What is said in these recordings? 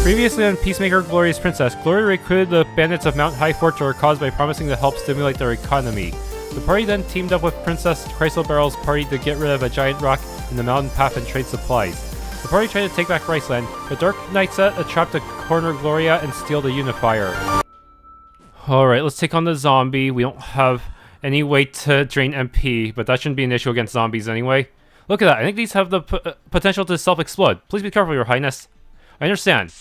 Previously on Peacemaker, Gloria's Princess, Gloria recruited the bandits of Mount High Fort to her cause by promising to help stimulate their economy. The party then teamed up with Princess Chrysoberyl's party to get rid of a giant rock in the mountain path and trade supplies. The party tried to take back Riceland, but Darknight set a trap to corner Gloria and steal the Unifier. Alright, let's take on the zombie. We don't have any way to drain MP, but that shouldn't be an issue against zombies anyway. Look at that, I think these have the potential to self-explode. Please be careful, Your Highness. I understand.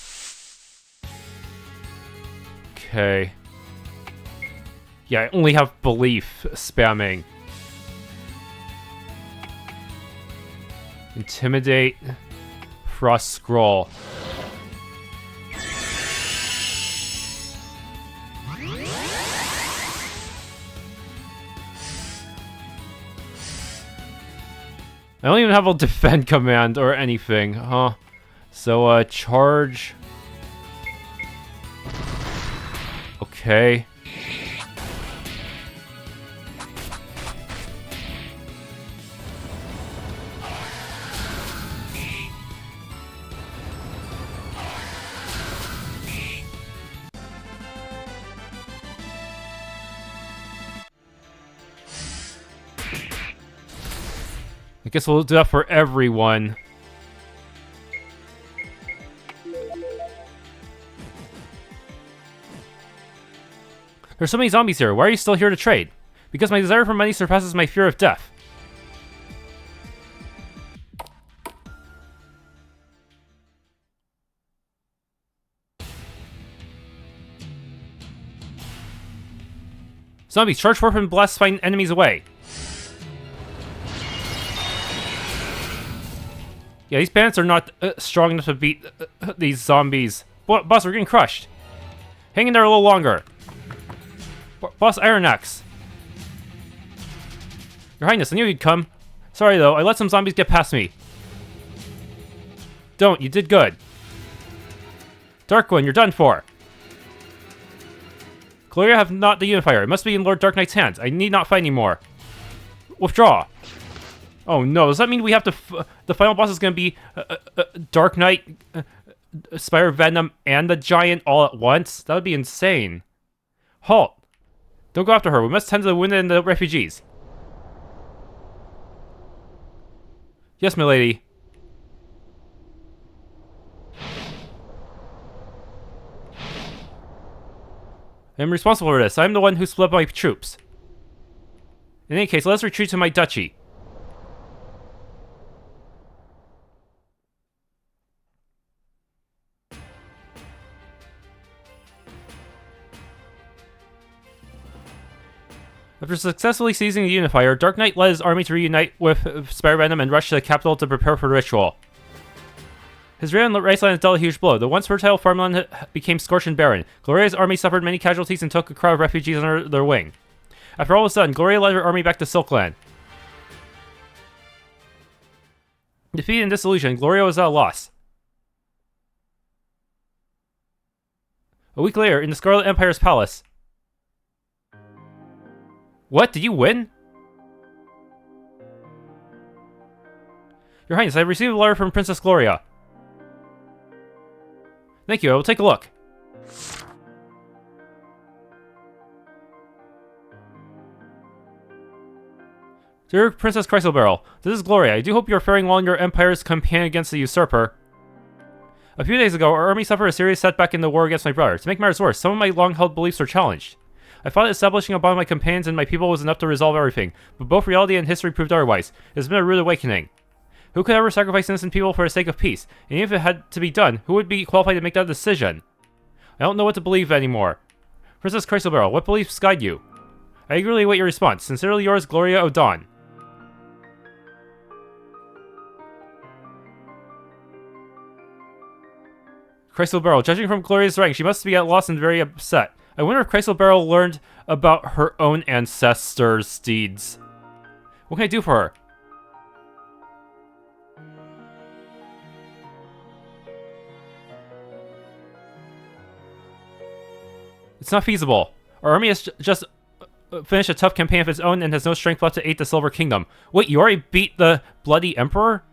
Okay. Yeah, I only have belief spamming. Intimidate. Frost Scroll. I don't even have a defend command or anything, huh? So, charge. Okay. I guess we'll do that for everyone. There's so many zombies here. Why are you still here to trade? Because my desire for money surpasses my fear of death. Zombies, charge forth and blast fighting enemies away. Yeah, these bandits are not strong enough to beat these zombies. Boss, we're getting crushed. Hang in there a little longer. Boss Iron Axe. Your Highness, I knew you'd come. Sorry though, I let some zombies get past me. Don't, you did good. Dark One, you're done for. Gloria have not the Unifier. It must be in Lord Darknight's hands. I need not fight anymore. Withdraw. Oh no, does that mean we have to the final boss is going to be Darknight, Spidervenom, and the Giant all at once? That would be insane. Halt. Don't go after her. We must tend to the wounded and the refugees. Yes, milady. I am responsible for this. I am the one who split up my troops. In any case, let us retreat to my duchy. After successfully seizing the Unifier, Darknight led his army to reunite with Spidervenom and rush to the capital to prepare for the ritual. His raid on Riceland dealt a huge blow. The once fertile farmland became scorched and barren. Gloria's army suffered many casualties and took a crowd of refugees under their wing. After all was done, Gloria led her army back to Silkland. Defeated and disillusioned, Gloria was at a loss. A week later, in the Scarlet Empire's palace. What? Did you win? Your Highness, I have received a letter from Princess Gloria. Thank you, I will take a look. Dear Princess Chrysoberyl, this is Gloria. I do hope you are faring well in your empire's campaign against the usurper. A few days ago, our army suffered a serious setback in the war against my brother. To make matters worse, some of my long-held beliefs were challenged. I thought establishing a bond with my companions and my people was enough to resolve everything, but both reality and history proved otherwise. It has been a rude awakening. Who could ever sacrifice innocent people for the sake of peace? And even if it had to be done, who would be qualified to make that decision? I don't know what to believe anymore. Princess Chrysoberyl, what beliefs guide you? I eagerly await your response. Sincerely yours, Gloria O'Dawn. Chrysoberyl, judging from Gloria's writing, she must be at loss and very upset. I wonder if Chrysoberyl learned about her own ancestors' deeds. What can I do for her? It's not feasible. Our army has just finished a tough campaign of its own and has no strength left to aid the Silver Kingdom. Wait, you already beat the bloody Emperor?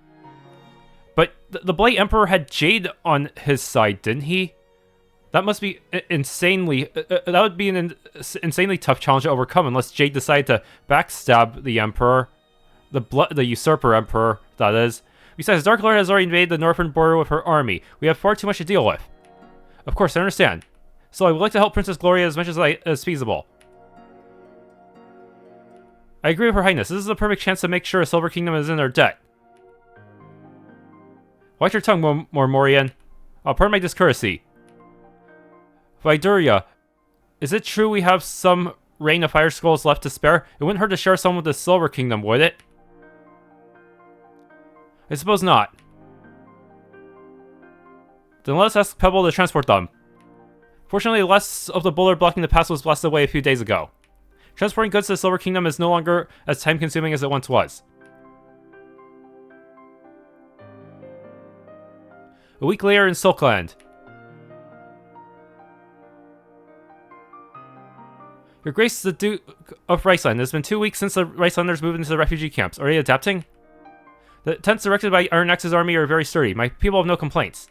But the Blight Emperor had Jade on his side, didn't he? That must be insanely... that would be an insanely tough challenge to overcome unless Jade decided to backstab the Emperor. The Usurper Emperor, that is. Besides, Dark Lord has already invaded the northern border with her army. We have far too much to deal with. Of course, I understand. So I would like to help Princess Gloria as much as feasible. I agree with Her Highness. This is the perfect chance to make sure a Silver Kingdom is in their debt. Watch your tongue, Mormorian. Pardon my discourtesy. Viduria, is it true we have some Rain of Fire Scrolls left to spare? It wouldn't hurt to share some with the Silver Kingdom, would it? I suppose not. Then let's ask Pebble to transport them. Fortunately, less of the boulder blocking the pass was blasted away a few days ago. Transporting goods to the Silver Kingdom is no longer as time-consuming as it once was. A week later in Silkland. Your Grace, the Duke of Riceland. It has been 2 weeks since the Ricelanders moved into the refugee camps. Are they adapting? The tents directed by Iron X's army are very sturdy. My people have no complaints.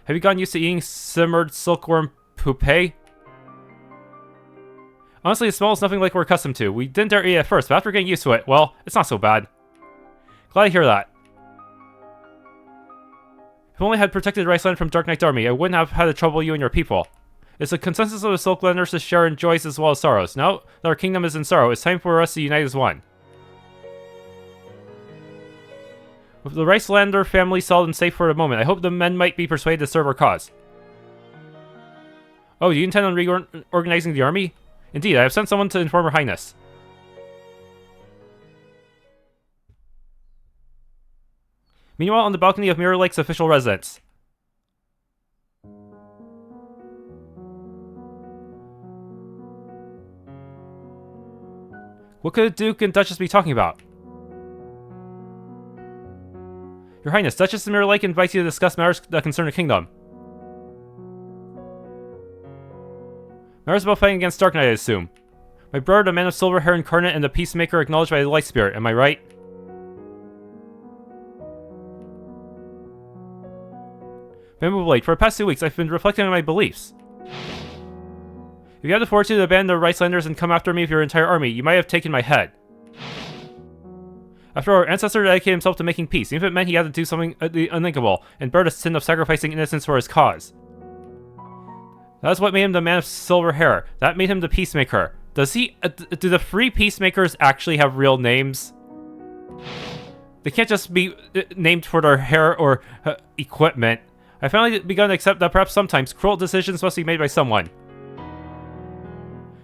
Have you gotten used to eating simmered silkworm pupae? Honestly, it smells nothing like we're accustomed to. We didn't dare eat it at first, but after getting used to it, well, it's not so bad. Glad to hear that. If only I had protected Riceland from Darknight's army, I wouldn't have had to trouble you and your people. It's a consensus of the Silklanders to share in joys as well as sorrows. Now that our kingdom is in sorrow, it's time for us to unite as one. With the Ricelander family solid and safe for the moment, I hope the men might be persuaded to serve our cause. Oh, do you intend on reorganizing the army? Indeed, I have sent someone to inform Her Highness. Meanwhile, on the balcony of Mirror Lake's official residence. What could the Duke and Duchess be talking about? Your Highness, Duchess of Mirror Lake invites you to discuss matters that concern the kingdom. Matters about fighting against Darknight, I assume. My brother, the Man of Silver Hair Incarnate, and the Peacemaker acknowledged by the Light Spirit, am I right? Bambooblade, for the past 2 weeks, I've been reflecting on my beliefs. If you had the fortitude to abandon the Ricelanders and come after me with your entire army, you might have taken my head. After all, our ancestor dedicated himself to making peace, even if it meant he had to do something unthinkable, and bear the sin of sacrificing innocence for his cause. That's what made him the Man of Silver Hair. That made him the Peacemaker. Does he... do the free Peacemakers actually have real names? They can't just be named for their hair or equipment. I finally begun to accept that perhaps sometimes cruel decisions must be made by someone.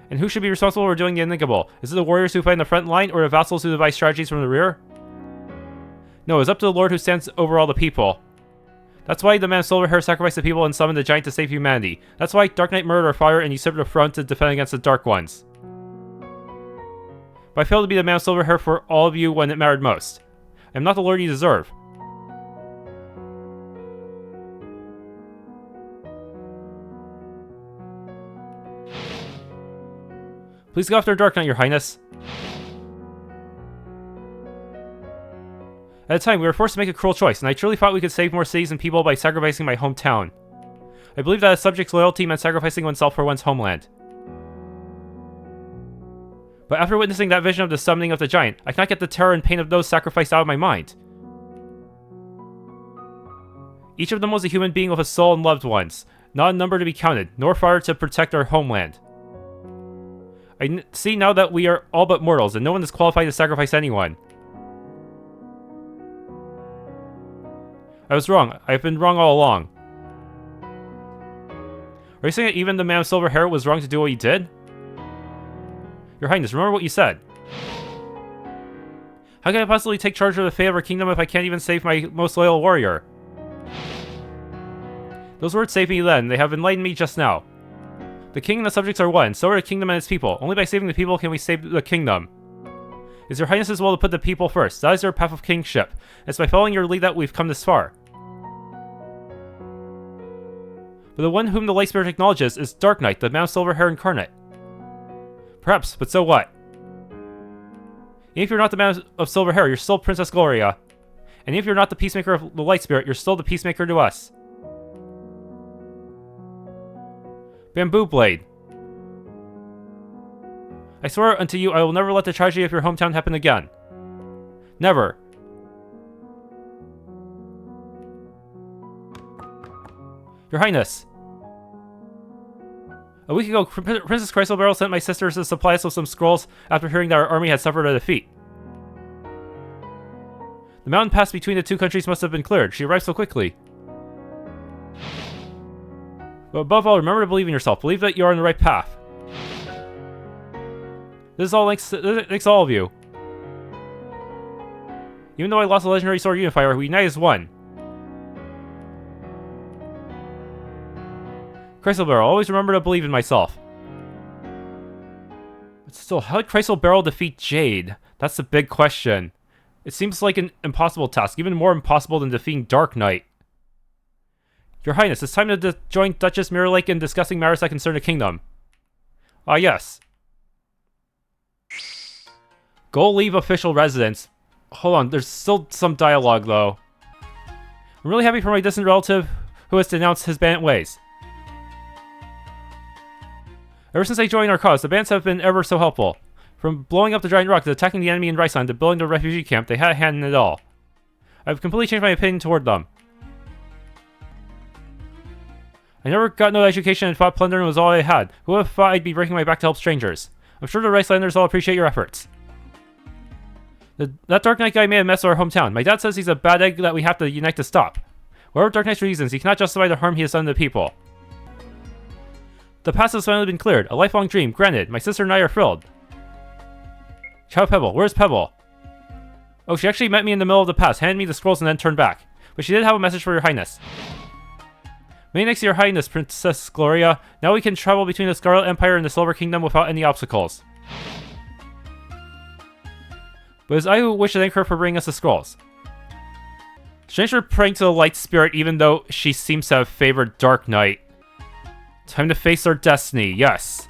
And who should be responsible for doing the unthinkable? Is it the warriors who fight in the front line, or the vassals who devise strategies from the rear? No, it's up to the Lord who stands over all the people. That's why the Man of Silver Hair sacrificed the people and summoned the giant to save humanity. That's why Darknight murdered our father and usurped the throne to defend against the Dark Ones. But I failed to be the Man of Silver Hair for all of you when it mattered most. I am not the Lord you deserve. Please go after Darknight, Your Highness. At the time, we were forced to make a cruel choice, and I truly thought we could save more cities and people by sacrificing my hometown. I believe that a subject's loyalty meant sacrificing oneself for one's homeland. But after witnessing that vision of the summoning of the giant, I cannot get the terror and pain of those sacrificed out of my mind. Each of them was a human being with a soul and loved ones, not a number to be counted, nor fire to protect our homeland. I see now that we are all but mortals, and no one is qualified to sacrifice anyone. I was wrong. I have been wrong all along. Are you saying that even the Man of Silver Hair was wrong to do what he did? Your Highness, remember what you said. How can I possibly take charge of the fate of our kingdom if I can't even save my most loyal warrior? Those words saved me then. They have enlightened me just now. The king and the subjects are one, so are the kingdom and its people. Only by saving the people can we save the kingdom. It's your Highness's will to put the people first. That is your path of kingship. It's by following your lead that we've come this far. But the one whom the Light Spirit acknowledges is Darknight, the Man of Silver Hair Incarnate. Perhaps, but so what? Even if you're not the Man of Silver Hair, you're still Princess Gloria. And if you're not the Peacemaker of the Light Spirit, you're still the Peacemaker to us. Bambooblade. I swear unto you, I will never let the tragedy of your hometown happen again. Never. Your Highness. A week ago, Princess Chrysoberyl sent my sisters to supply us with some scrolls after hearing that our army had suffered a defeat. The mountain pass between the two countries must have been cleared. She arrived so quickly. But above all, remember to believe in yourself. Believe that you are on the right path. This is all thanks to all of you. Even though I lost the legendary sword Unifier, we unite as one. Chrysoberyl, always remember to believe in myself. But still, how did Chrysoberyl defeat Jade? That's the big question. It seems like an impossible task, even more impossible than defeating Darknight. Your Highness, it's time to join Duchess Mirrorlake in discussing matters that concern the kingdom. Ah, yes. Go leave official residence. Hold on, there's still some dialogue, though. I'm really happy for my distant relative who has denounced his bandit ways. Ever since I joined our cause, the bandits have been ever so helpful. From blowing up the giant rock to attacking the enemy in Riceland to building the refugee camp, they had a hand in it all. I've completely changed my opinion toward them. I never got no education and thought plundering was all I had. Who would have thought I'd be breaking my back to help strangers? I'm sure the Ricelanders all appreciate your efforts. That Darknight guy made a mess of our hometown. My dad says he's a bad egg that we have to unite to stop. Whatever Darknight's reasons, he cannot justify the harm he has done to the people. The past has finally been cleared. A lifelong dream, granted. My sister and I are thrilled. Ciao, Pebble. Where's Pebble? Oh, she actually met me in the middle of the pass, handed me the scrolls, and then turned back. But she did have a message for your Highness. Many thanks to your Highness, Princess Gloria. Now we can travel between the Scarlet Empire and the Silver Kingdom without any obstacles. But it is I who wish to thank her for bringing us the scrolls. Strange for praying to the Light Spirit even though she seems to have favored Darknight. Time to face our destiny, yes.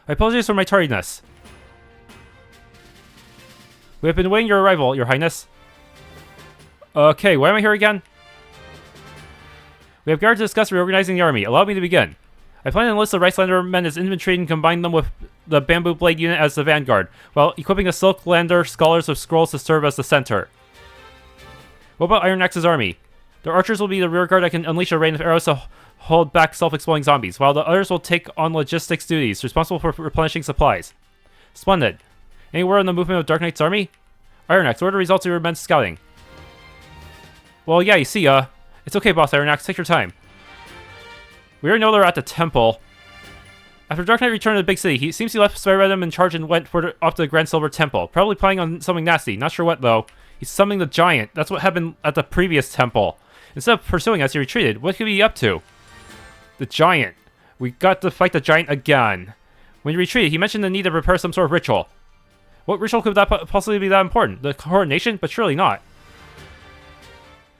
I apologize for my tardiness. We have been waiting your arrival, your Highness. Okay, why am I here again? We have gathered to discuss reorganizing the army. Allow me to begin. I plan to enlist the Ricelander men as infantry and combine them with the Bambooblade unit as the vanguard, while equipping the Silklander scholars with scrolls to serve as the center. What about Iron Axe's army? Their archers will be the rearguard that can unleash a rain of arrows to hold back self-exploding zombies, while the others will take on logistics duties, responsible for replenishing supplies. Splendid. Any word on the movement of Darknight's army? Iron Axe, what are the results of your men's scouting? Well, yeah, you see, it's okay, boss Iron Axe, take your time. We already know they're at the temple. After Darknight returned to the big city, he seems he left Spidervenom in charge and went off to the Grand Silver Temple. Probably planning on something nasty, not sure what though. He's summoning the giant, that's what happened at the previous temple. Instead of pursuing us, he retreated. What could he be up to? The giant. We got to fight the giant again. When he retreated, he mentioned the need to prepare some sort of ritual. What ritual could that possibly be that important? The coronation? But surely not.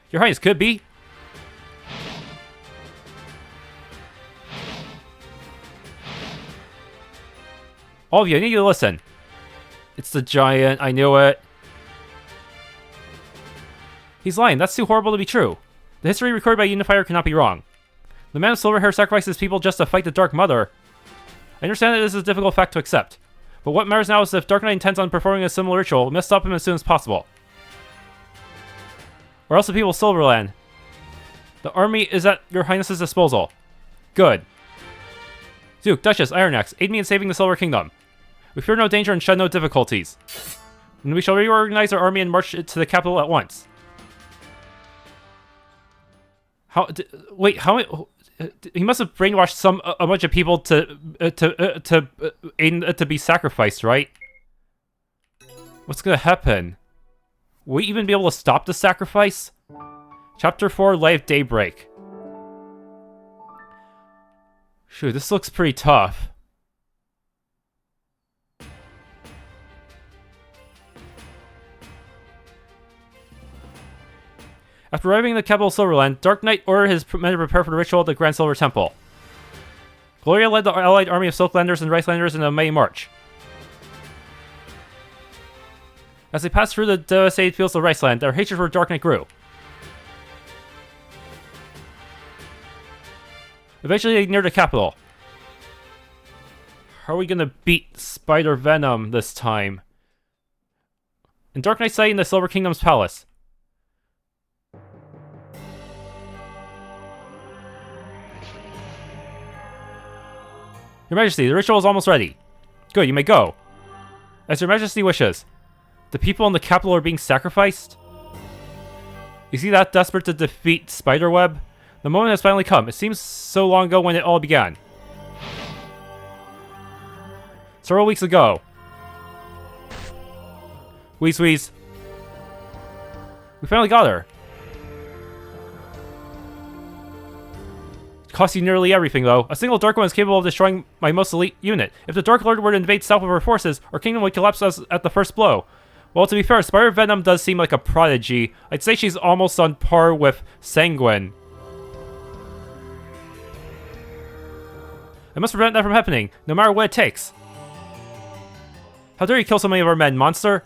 Your Highness, could it be? All of you, I need you to listen. It's the giant, I knew it. He's lying, that's too horrible to be true. The history recorded by Unifier cannot be wrong. The man of silver hair sacrifices people just to fight the Dark Mother. I understand that this is a difficult fact to accept. But what matters now is if Darknight intends on performing a similar ritual, we must stop him as soon as possible. Or else the people of Silverland. The army is at your Highness's disposal. Good. Duke, Duchess, Iron Axe, aid me in saving the Silver Kingdom. We fear no danger and shed no difficulties. And we shall reorganize our army and march it to the capital at once. Wait, how? He must have brainwashed a bunch of people to be sacrificed, right? What's gonna happen? Will we even be able to stop the sacrifice? Chapter 4, Light of Daybreak. Shoot, this looks pretty tough. After arriving in the capital of Silverland, Darknight ordered his men to prepare for the ritual at the Grand Silver Temple. Gloria led the allied army of Silklanders and Ricelanders in a mighty march. As they passed through the devastated fields of Riceland, their hatred for Darknight grew. Eventually, they neared the capital. How are we gonna beat Spidervenom this time? In Darknight's sight in the Silver Kingdom's palace. Your Majesty, the ritual is almost ready. Good, you may go. As your Majesty wishes. The people in the capital are being sacrificed? Is he that desperate to defeat Spiderweb? The moment has finally come. It seems so long ago when it all began. Several weeks ago. Wheeze wheeze. We finally got her. It cost you nearly everything, though. A single Dark One is capable of destroying my most elite unit. If the Dark Lord were to invade south of our forces, our kingdom would collapse us at the first blow. Well, to be fair, Spidervenom does seem like a prodigy. I'd say she's almost on par with Sanguine. I must prevent that from happening, no matter what it takes. How dare you kill so many of our men, monster?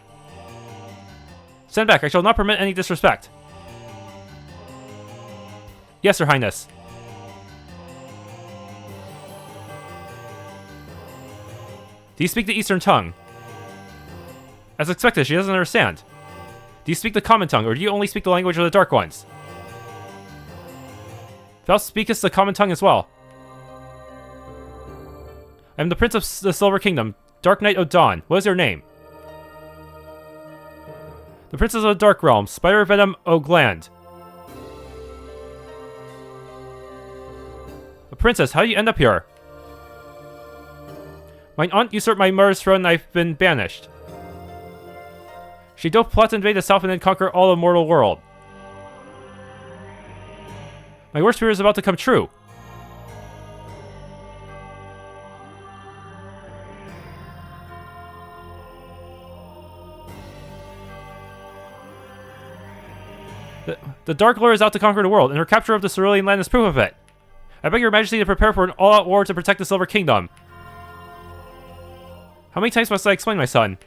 Stand back, I shall not permit any disrespect. Yes, Your Highness. Do you speak the Eastern tongue? As expected, she doesn't understand. Do you speak the common tongue, or do you only speak the language of the Dark Ones? Thou speakest the common tongue as well. I am the Prince of the Silver Kingdom, Darknight of Dawn. What is your name? The Princess of the Dark Realm, Spidervenom O'Gland. A princess, how do you end up here? Mine aunt usurped my mother's throne and I've been banished. She dope plot to invade the south and then conquer all the mortal world. My worst fear is about to come true. The Dark Lord is out to conquer the world, and her capture of the Cerulean Land is proof of it. I beg your Majesty to prepare for an all-out war to protect the Silver Kingdom. How many times must I explain, my son?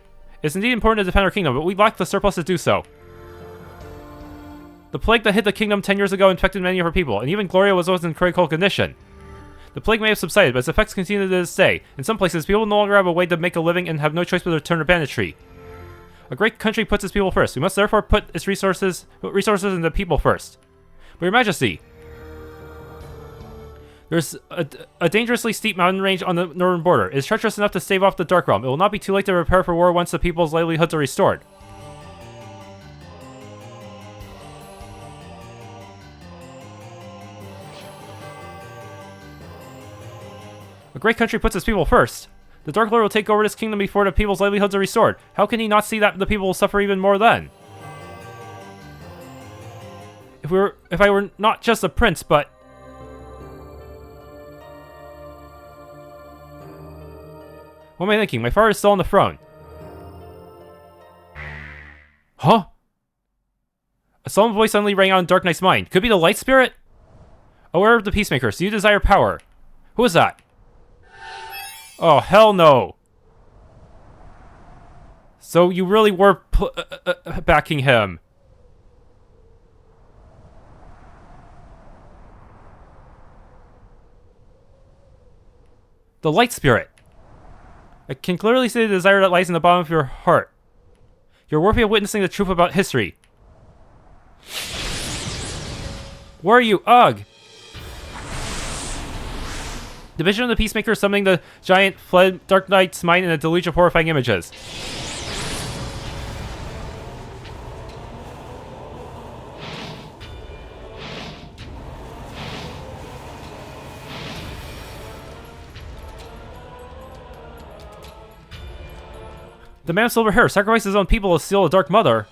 It's indeed important to defend our kingdom, but we lack the surplus to do so. The plague that hit the kingdom 10 years ago infected many of her people, and even Gloria was always in critical condition. The plague may have subsided, but its effects continue to this day. In some places, people no longer have a way to make a living and have no choice but to turn to banditry. A great country puts its people first. We must therefore put its resources into people first. But Your Majesty, there's a dangerously steep mountain range on the northern border. It is treacherous enough to stave off the Dark Realm. It will not be too late to prepare for war once the people's livelihoods are restored. A great country puts its people first. The Dark Lord will take over this kingdom before the people's livelihoods are restored. How can he not see that the people will suffer even more then? If I were not just a prince, but... What am I thinking? My father is still on the throne. Huh? A solemn voice suddenly rang out in Darknight's mind. Could it be the Light Spirit? Aware of the Peacemakers, do you desire power? Who is that? Oh, hell no. So you really were backing him. The Light Spirit. I can clearly see the desire that lies in the bottom of your heart. You're worthy of witnessing the truth about history. Where are you? Ugh! The vision of the Peacemaker summoning the giant fled Darknight's mind in a deluge of horrifying images. The man of silver hair sacrificed his own people to steal the Dark Mother.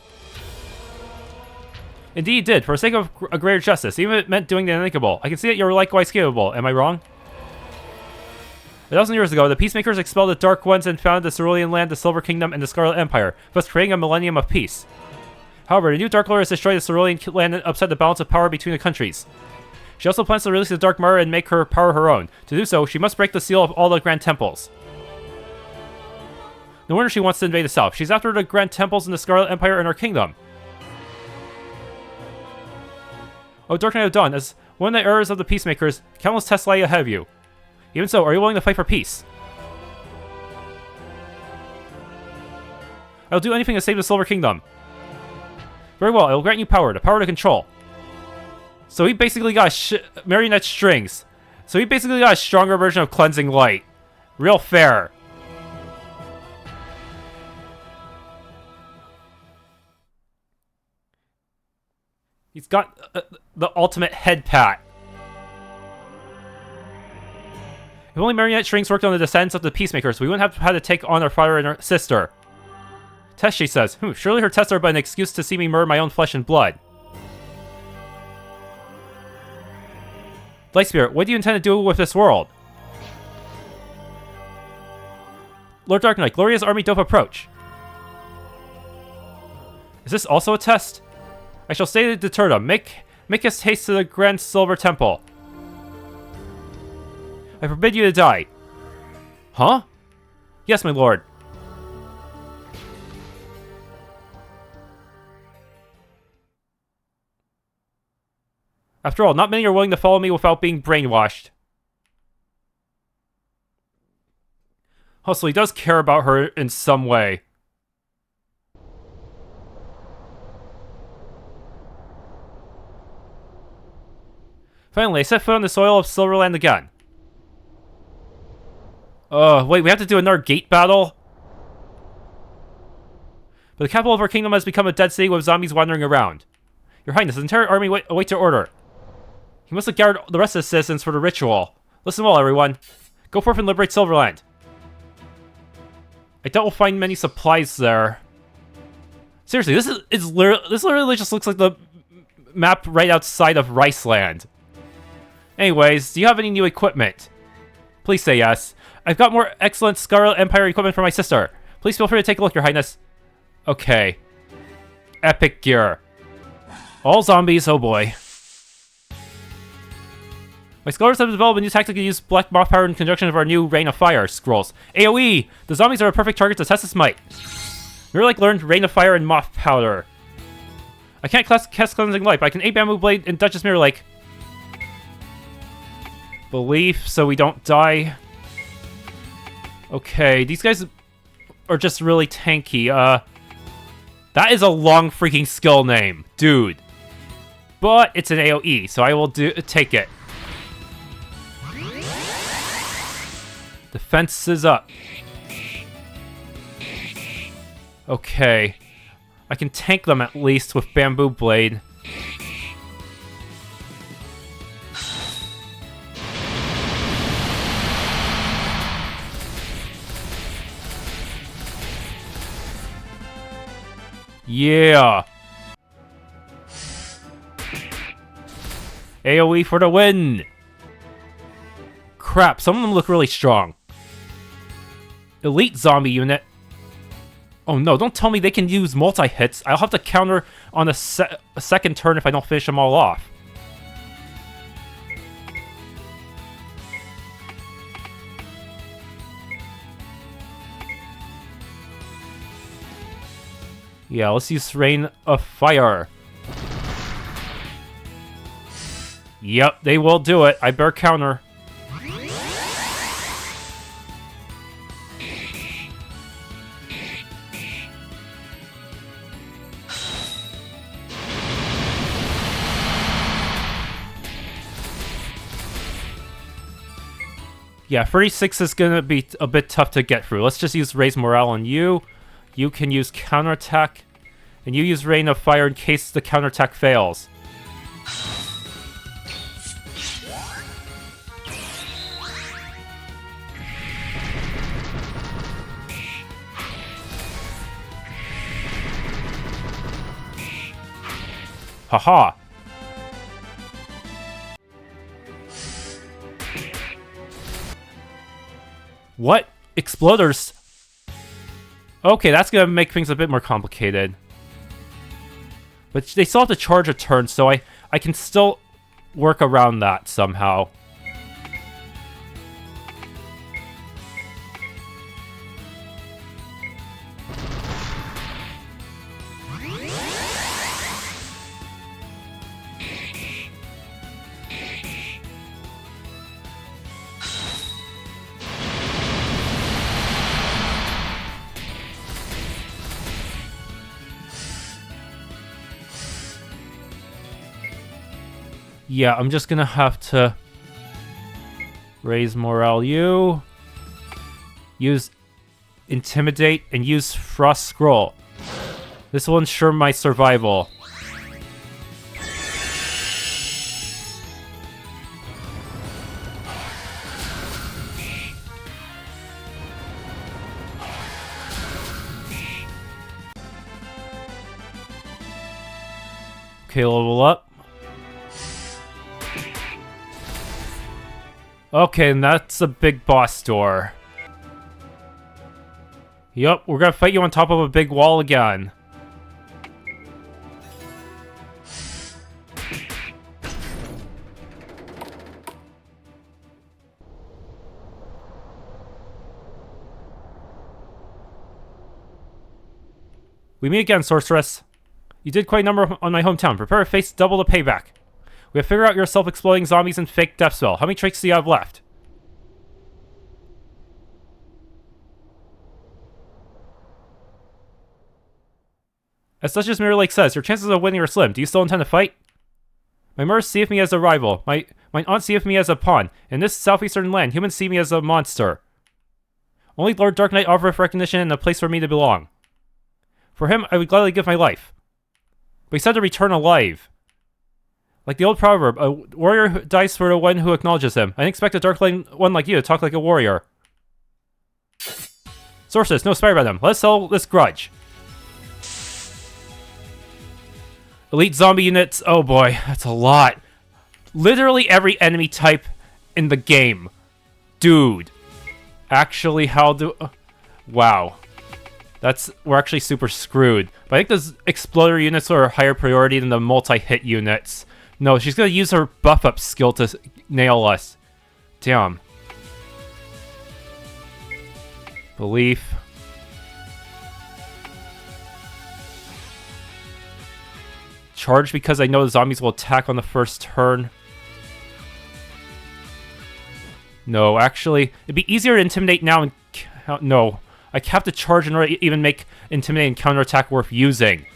Indeed he did, for the sake of a greater justice, even if it meant doing the unthinkable. I can see that you're likewise capable, am I wrong? 1,000 years ago, the Peacemakers expelled the Dark Ones and founded the Cerulean Land, the Silver Kingdom, and the Scarlet Empire, thus creating a millennium of peace. However, the new Dark Lord has destroyed the Cerulean Land and upset the balance of power between the countries. She also plans to release the Dark Mara and make her power her own. To do so, she must break the seal of all the Grand Temples. No wonder she wants to invade the South. She's after the Grand Temples in the Scarlet Empire and her kingdom. Oh, Dark Knight of Dawn, as one of the heirs of the Peacemakers, countless tests lie ahead of you. Even so, are you willing to fight for peace? I'll do anything to save the Silver Kingdom. Very well, I will grant you power, the power to control. So he basically got marionette strings. So he basically got a stronger version of Cleansing Light. Real fair. He's got the ultimate head pat. If only marionette strings worked on the descendants of the Peacemakers, we wouldn't have had to take on our father and our sister. Tess, she says. Surely her tests are but an excuse to see me murder my own flesh and blood. Light Spirit, what do you intend to do with this world? Lord Darknight, Gloria's army dope approach. Is this also a test? I shall stay to deter them. Make us haste to the Grand Silver Temple. I forbid you to die. Huh? Yes, my lord. After all, not many are willing to follow me without being brainwashed. Oh, so he does care about her in some way. Finally, I set foot on the soil of Silverland again. Wait, we have to do another gate battle? But the capital of our kingdom has become a dead city with zombies wandering around. Your Highness, the entire army awaits your order. You must have gathered the rest of the citizens for the ritual. Listen well, everyone. Go forth and liberate Silverland. I doubt we'll find many supplies there. Seriously, this literally just looks like the map right outside of Riceland. Anyways, do you have any new equipment? Please say yes. I've got more excellent Scarlet Empire equipment for my sister. Please feel free to take a look, your highness. Okay. Epic gear. All zombies, oh boy. My scholars have developed a new tactic to use black moth powder in conjunction with our new Rain of Fire scrolls. AOE! The zombies are a perfect target to test its might. Mirror-like learned Rain of Fire and Moth Powder. I can't cast Cleansing Light, but I can aid Bambooblade and Duchess Mirror-like. Belief, so we don't die. Okay, these guys are just really tanky. That is a long freaking skill name, dude. But it's an AOE, so I will take it. Defense is up. Okay. I can tank them at least with Bambooblade. Yeah. AoE for the win. Crap, some of them look really strong. Elite zombie unit. Oh no, don't tell me they can use multi-hits. I'll have to counter on a second turn if I don't finish them all off. Yeah, let's use Rain of Fire. Yep, they will do it. I better counter. Yeah, 36 is gonna be a bit tough to get through. Let's just use Raise Morale on you. You can use Counterattack. And you use Rain of Fire in case the counterattack fails. Haha. What? Exploders? Okay, that's gonna make things a bit more complicated. But they still have to charge a turn, so I can still work around that somehow. Yeah, I'm just gonna have to raise morale you, use intimidate, and use frost scroll. This will ensure my survival. Okay, level up. Okay, and that's a big boss door. Yup, we're gonna fight you on top of a big wall again. We meet again, sorceress. You did quite a number on my hometown. Prepare to face double the payback. We have figured out your self-exploding zombies and fake death spell. How many tricks do you have left? As such as Mirror Lake says, your chances of winning are slim. Do you still intend to fight? My Murs see me as a rival. My aunt see me as a pawn. In this southeastern land, humans see me as a monster. Only Lord Darknight offereth recognition and a place for me to belong. For him, I would gladly give my life. But he said to return alive. Like the old proverb, a warrior dies for the one who acknowledges him. I didn't expect a darkling one like you to talk like a warrior. Sorceress, no Spidervenom. Let's settle this grudge. Elite zombie units. Oh boy, that's a lot. Literally every enemy type in the game. Dude. Actually, how do... wow. We're actually super screwed. But I think those exploder units are a higher priority than the multi-hit units. No, she's gonna use her buff-up skill to nail us. Damn. Belief. Charge because I know the zombies will attack on the first turn. No, actually, it'd be easier to intimidate now and... no. I have to charge in order to even make intimidate and counterattack worth using.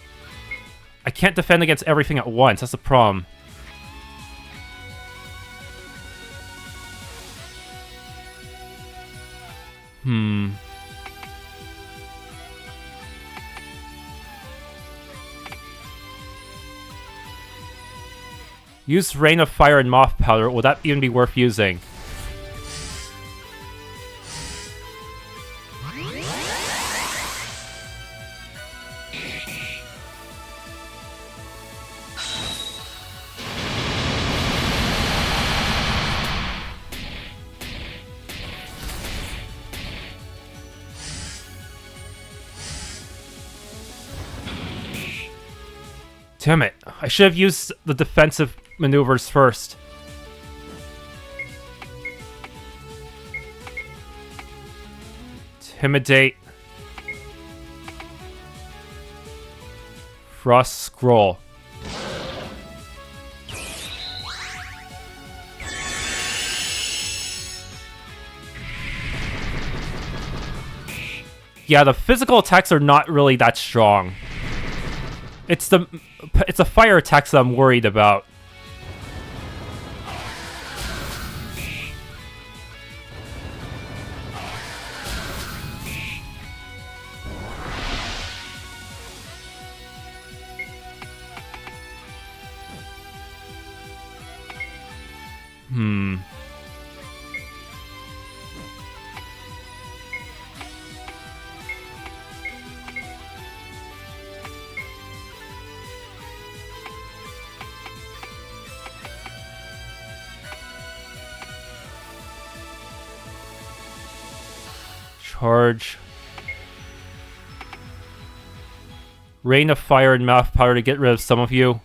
I can't defend against everything at once, that's the problem. Use Rain of Fire and Moth Powder. Will that even be worth using? Damn it. I should have used the defensive maneuvers first. Intimidate. Frost Scroll. Yeah, the physical attacks are not really that strong. It's the fire attacks that I'm worried about. Charge. Rain of Fire and Mouth Powder to get rid of some of you.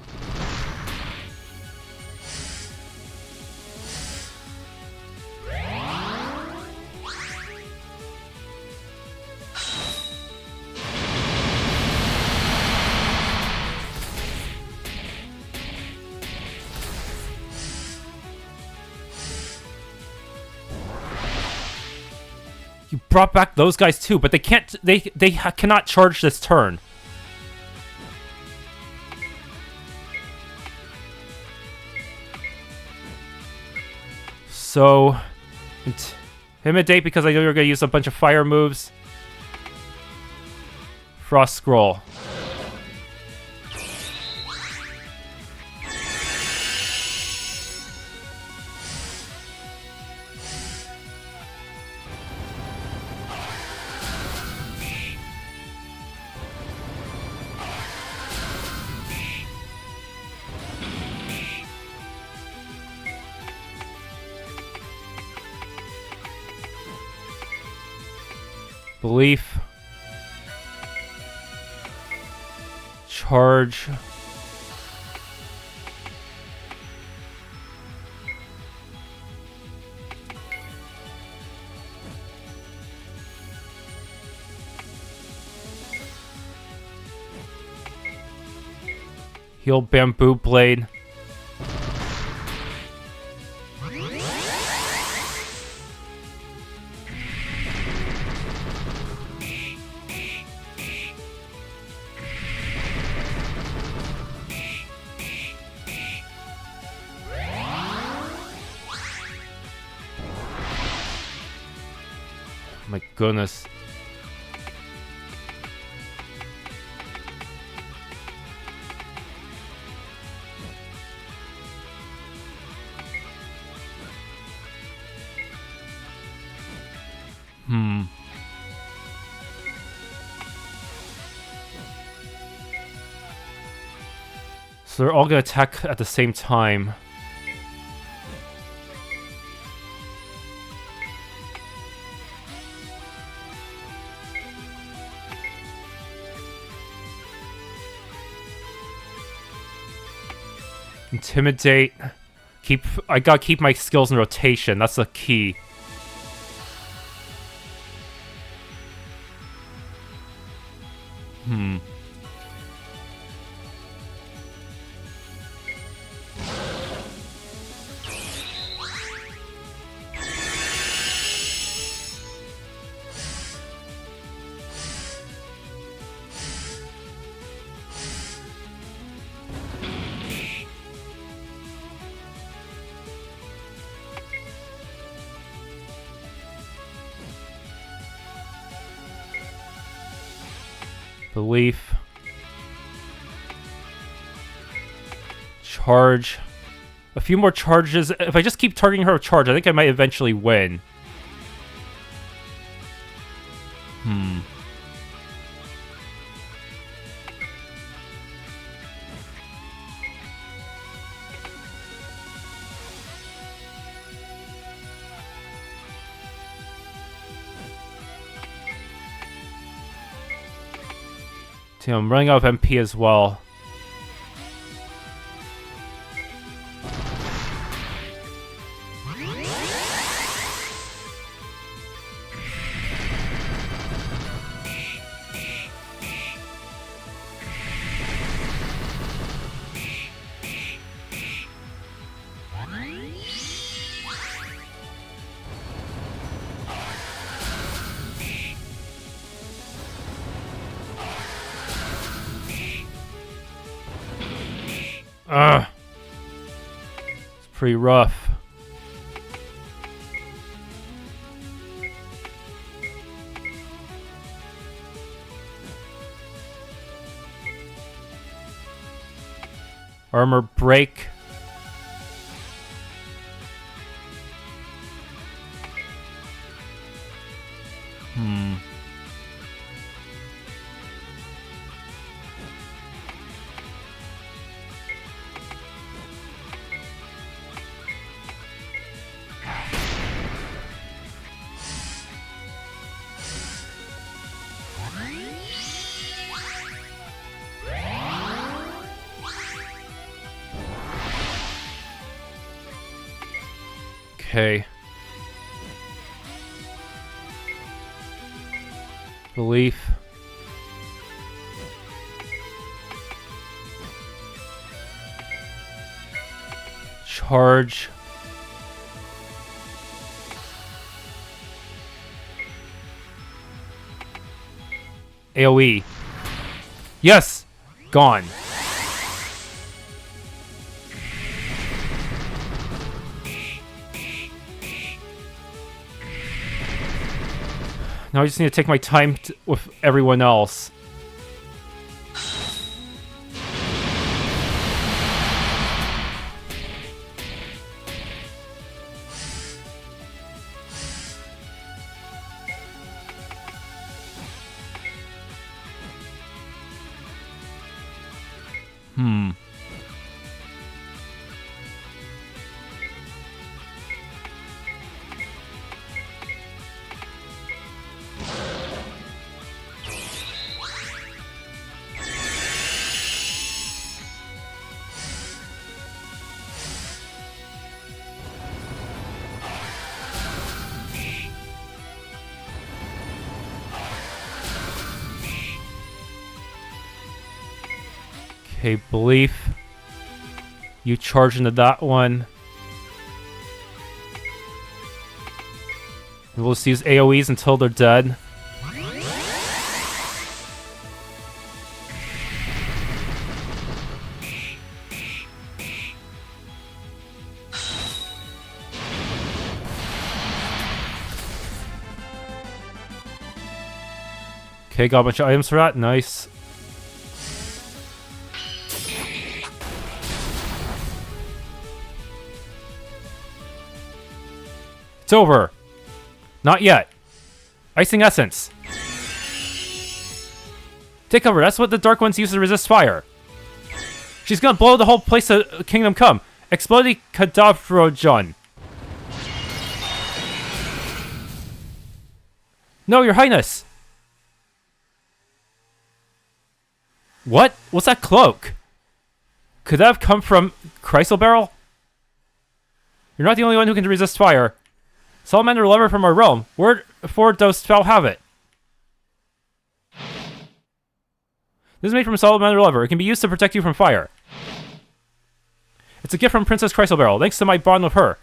brought back those guys too, but they can't. They cannot charge this turn. So, intimidate because I know you're gonna use a bunch of fire moves. Frost Scroll. Belief. Charge. Heal Bambooblade. My goodness. So they're all gonna attack at the same time. Intimidate. I gotta keep my skills in rotation. That's the key. Belief. Charge. A few more charges. If I just keep targeting her with charge, I think I might eventually win. Damn, I'm running out of MP as well. It's pretty rough. Armor break. Okay. Belief. Charge. AoE. Yes! Gone. Now I just need to take my time with everyone else. Okay, belief. You charge into that one. We'll just use AoEs until they're dead. Okay, got a bunch of items for that. Nice. It's over. Not yet. Icing Essence. Take cover. That's what the Dark Ones use to resist fire. She's gonna blow the whole place to Kingdom Come. Exploding Cadavrojon. No, Your Highness. What? What's that cloak? Could that have come from Chrysoberyl? You're not the only one who can resist fire. Salamander lover from our realm. Word for dost thou have it? This is made from Salamander lover. It can be used to protect you from fire. It's a gift from Princess Chrysoberyl, thanks to my bond with her.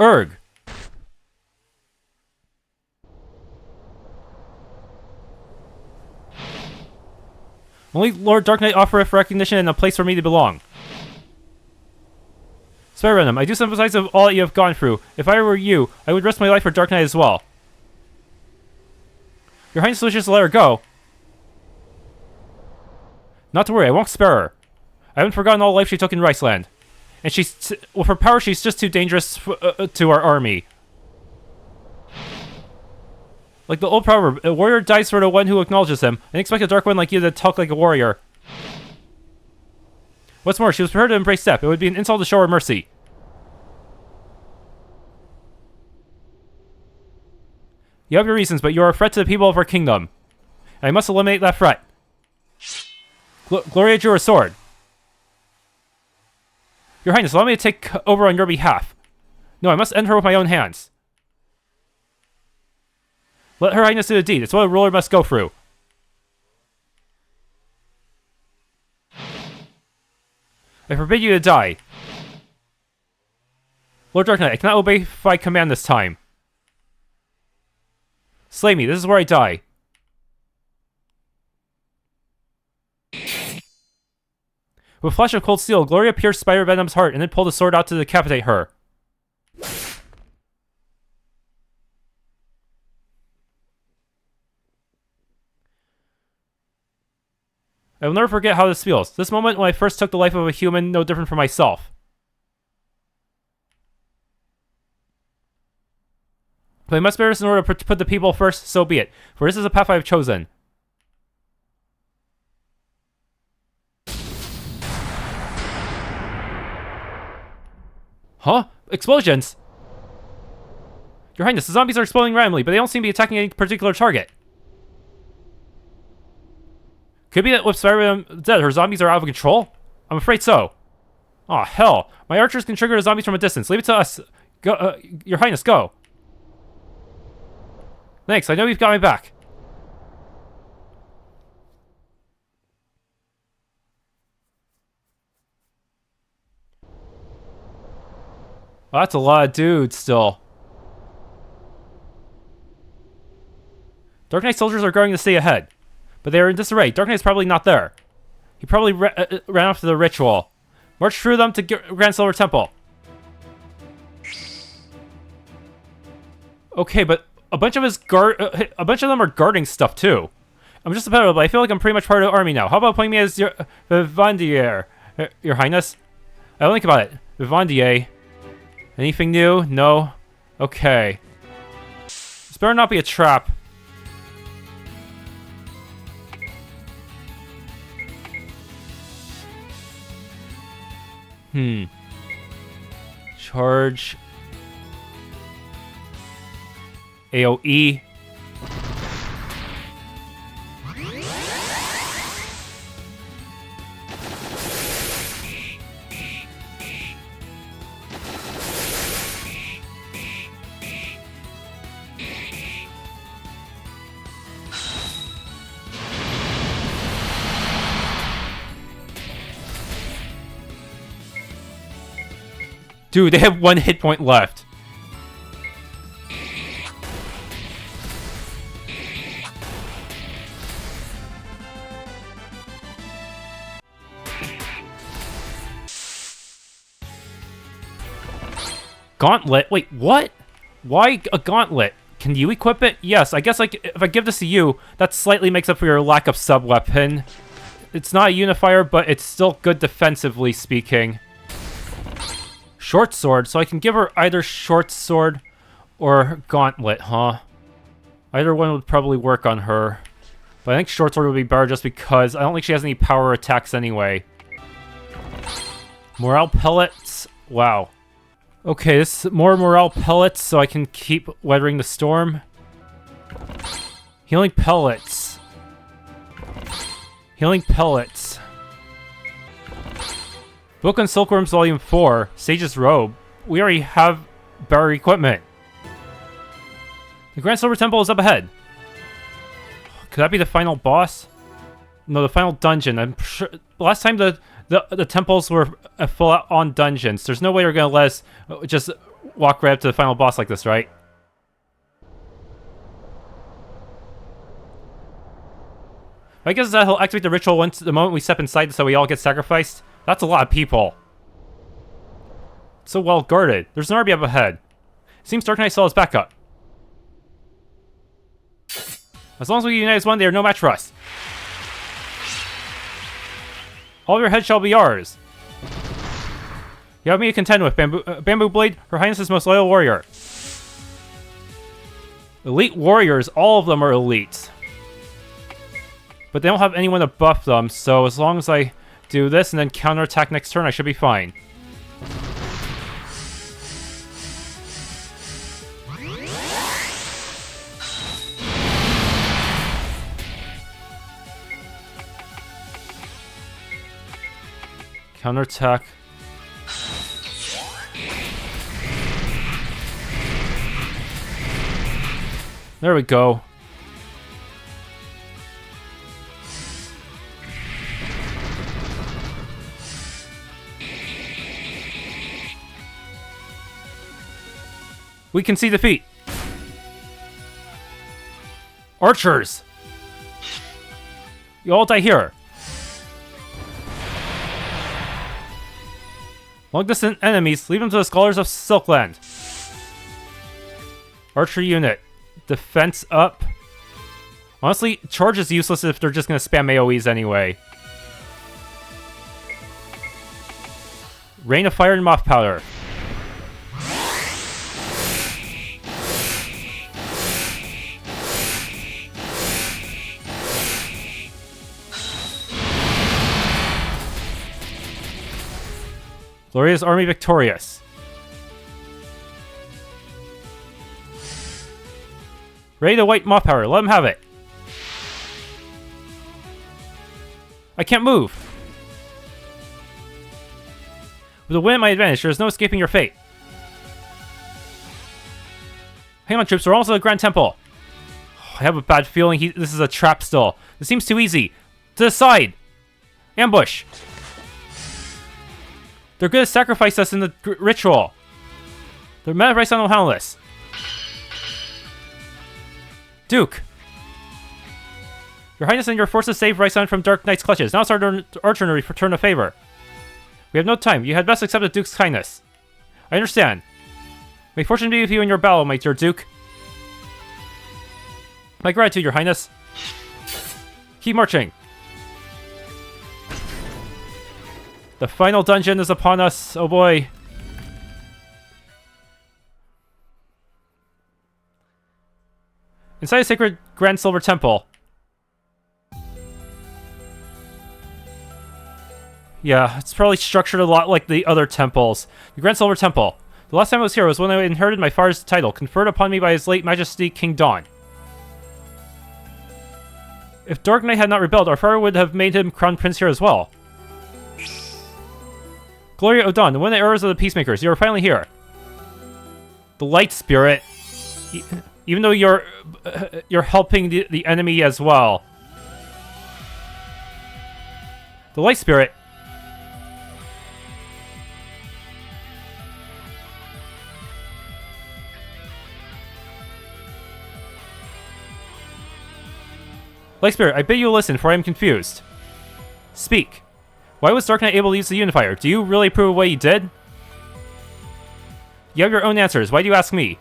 Erg. Only Lord Darknight offereth recognition and a place for me to belong. Spidervenom, I do sympathize with all that you have gone through. If I were you, I would risk my life for Darknight as well. Your Highness wishes to let her go. Not to worry, I won't spare her. I haven't forgotten all the life she took in Riceland. And with her power, she's just too dangerous to our army. Like the old proverb, a warrior dies for the one who acknowledges him, and expect a dark one like you to talk like a warrior. What's more, she was prepared to embrace death. It would be an insult to show her mercy. You have your reasons, but you are a threat to the people of our kingdom. And I must eliminate that threat. Gloria drew her sword. Your Highness, allow me to take over on your behalf. No, I must end her with my own hands. Let Her Highness do the deed. It's what a ruler must go through. I forbid you to die. Lord Darknight, I cannot obey my command this time. Slay me, this is where I die. With a flash of cold steel, Gloria pierced Spidervenom's heart and then pulled a sword out to decapitate her. I will never forget how this feels. This moment when I first took the life of a human, no different from myself. But I must bear this in order to put the people first, so be it. For this is the path I have chosen. Huh? Explosions? Your Highness, the zombies are exploding randomly, but they don't seem to be attacking any particular target. Could be that with Spidervenom dead, her zombies are out of control? I'm afraid so. Aw, hell. My archers can trigger the zombies from a distance. Leave it to us. Go, Your Highness, go. Thanks, I know you've got my back. Well, that's a lot of dudes still. Darknight soldiers are guarding the city ahead, but they are in disarray. Darknight's probably not there. He probably ran off to the ritual. March through them to Grand Silver Temple. Okay, but a bunch of them are guarding stuff too. I'm just a peddler, but I feel like I'm pretty much part of the army now. How about appointing me as your Vivandier, Your Highness? I don't think about it. Vivandier. Anything new? No. Okay. This better not be a trap. Charge. AOE. Dude, they have 1 hit point left. Gauntlet? Wait, what? Why a gauntlet? Can you equip it? Yes, I guess like if I give this to you, that slightly makes up for your lack of sub-weapon. It's not a Unifier, but it's still good defensively speaking. Short sword, so I can give her either short sword or gauntlet, huh? Either one would probably work on her. But I think short sword would be better just because I don't think she has any power attacks anyway. Morale pellets. Wow. Okay, this is more morale pellets so I can keep weathering the storm. Healing pellets. Healing pellets. Book on Silkworms Volume 4, Sage's Robe. We already have better equipment. The Grand Silver Temple is up ahead. Could that be the final boss? No, the final dungeon. I'm sure last time the temples were full-on dungeons. There's no way they're gonna let us just walk right up to the final boss like this, right? I guess that he'll activate the ritual once the moment we step inside, so we all get sacrificed. That's a lot of people. So well guarded. There's an army up ahead. Seems Darknight saw his backup. As long as we unite as one, they are no match for us. All of your heads shall be ours. You have me to contend with, Bambooblade, Her Highness's most loyal warrior. Elite warriors, all of them are elite. But they don't have anyone to buff them, so as long as I do this and then counterattack next turn, I should be fine. Counterattack. There we go. We can see defeat. Archers! You all die here. Long-distance enemies, leave them to the scholars of Silkland. Archer unit. Defense up. Honestly, charge is useless if they're just gonna spam AoEs anyway. Rain of fire and moth powder. Gloria's army victorious. Ready to white moth power. Let him have it. I can't move. With a win at my advantage, there's no escaping your fate. Hang on, troops. We're almost at the Grand Temple. I have a bad feeling this is a trap still. This seems too easy. To the side. Ambush. They're gonna sacrifice us in the ritual. They're mad at Riceland on this. Duke. Your Highness and your forces saved Riceland from Darknight's clutches. Now it's our turn to return a favor. We have no time. You had best accept the Duke's kindness. I understand. May fortune be with you in your battle, my dear Duke. My gratitude, Your Highness. Keep marching. The final dungeon is upon us. Oh boy. Inside a sacred Grand Silver Temple. Yeah, it's probably structured a lot like the other temples. The Grand Silver Temple. The last time I was here was when I inherited my father's title, conferred upon me by His late Majesty King Dawn. If Darknight had not rebelled, our father would have made him crown prince here as well. Gloria O'Dawn, one of the errors of the Peacemakers, you are finally here. The Light Spirit. Even though you're helping the enemy as well. The Light Spirit. Light Spirit, I bid you listen, for I am confused. Speak. Why was Darknight able to use the Unifier? Do you really approve of what he did? You have your own answers. Why do you ask me?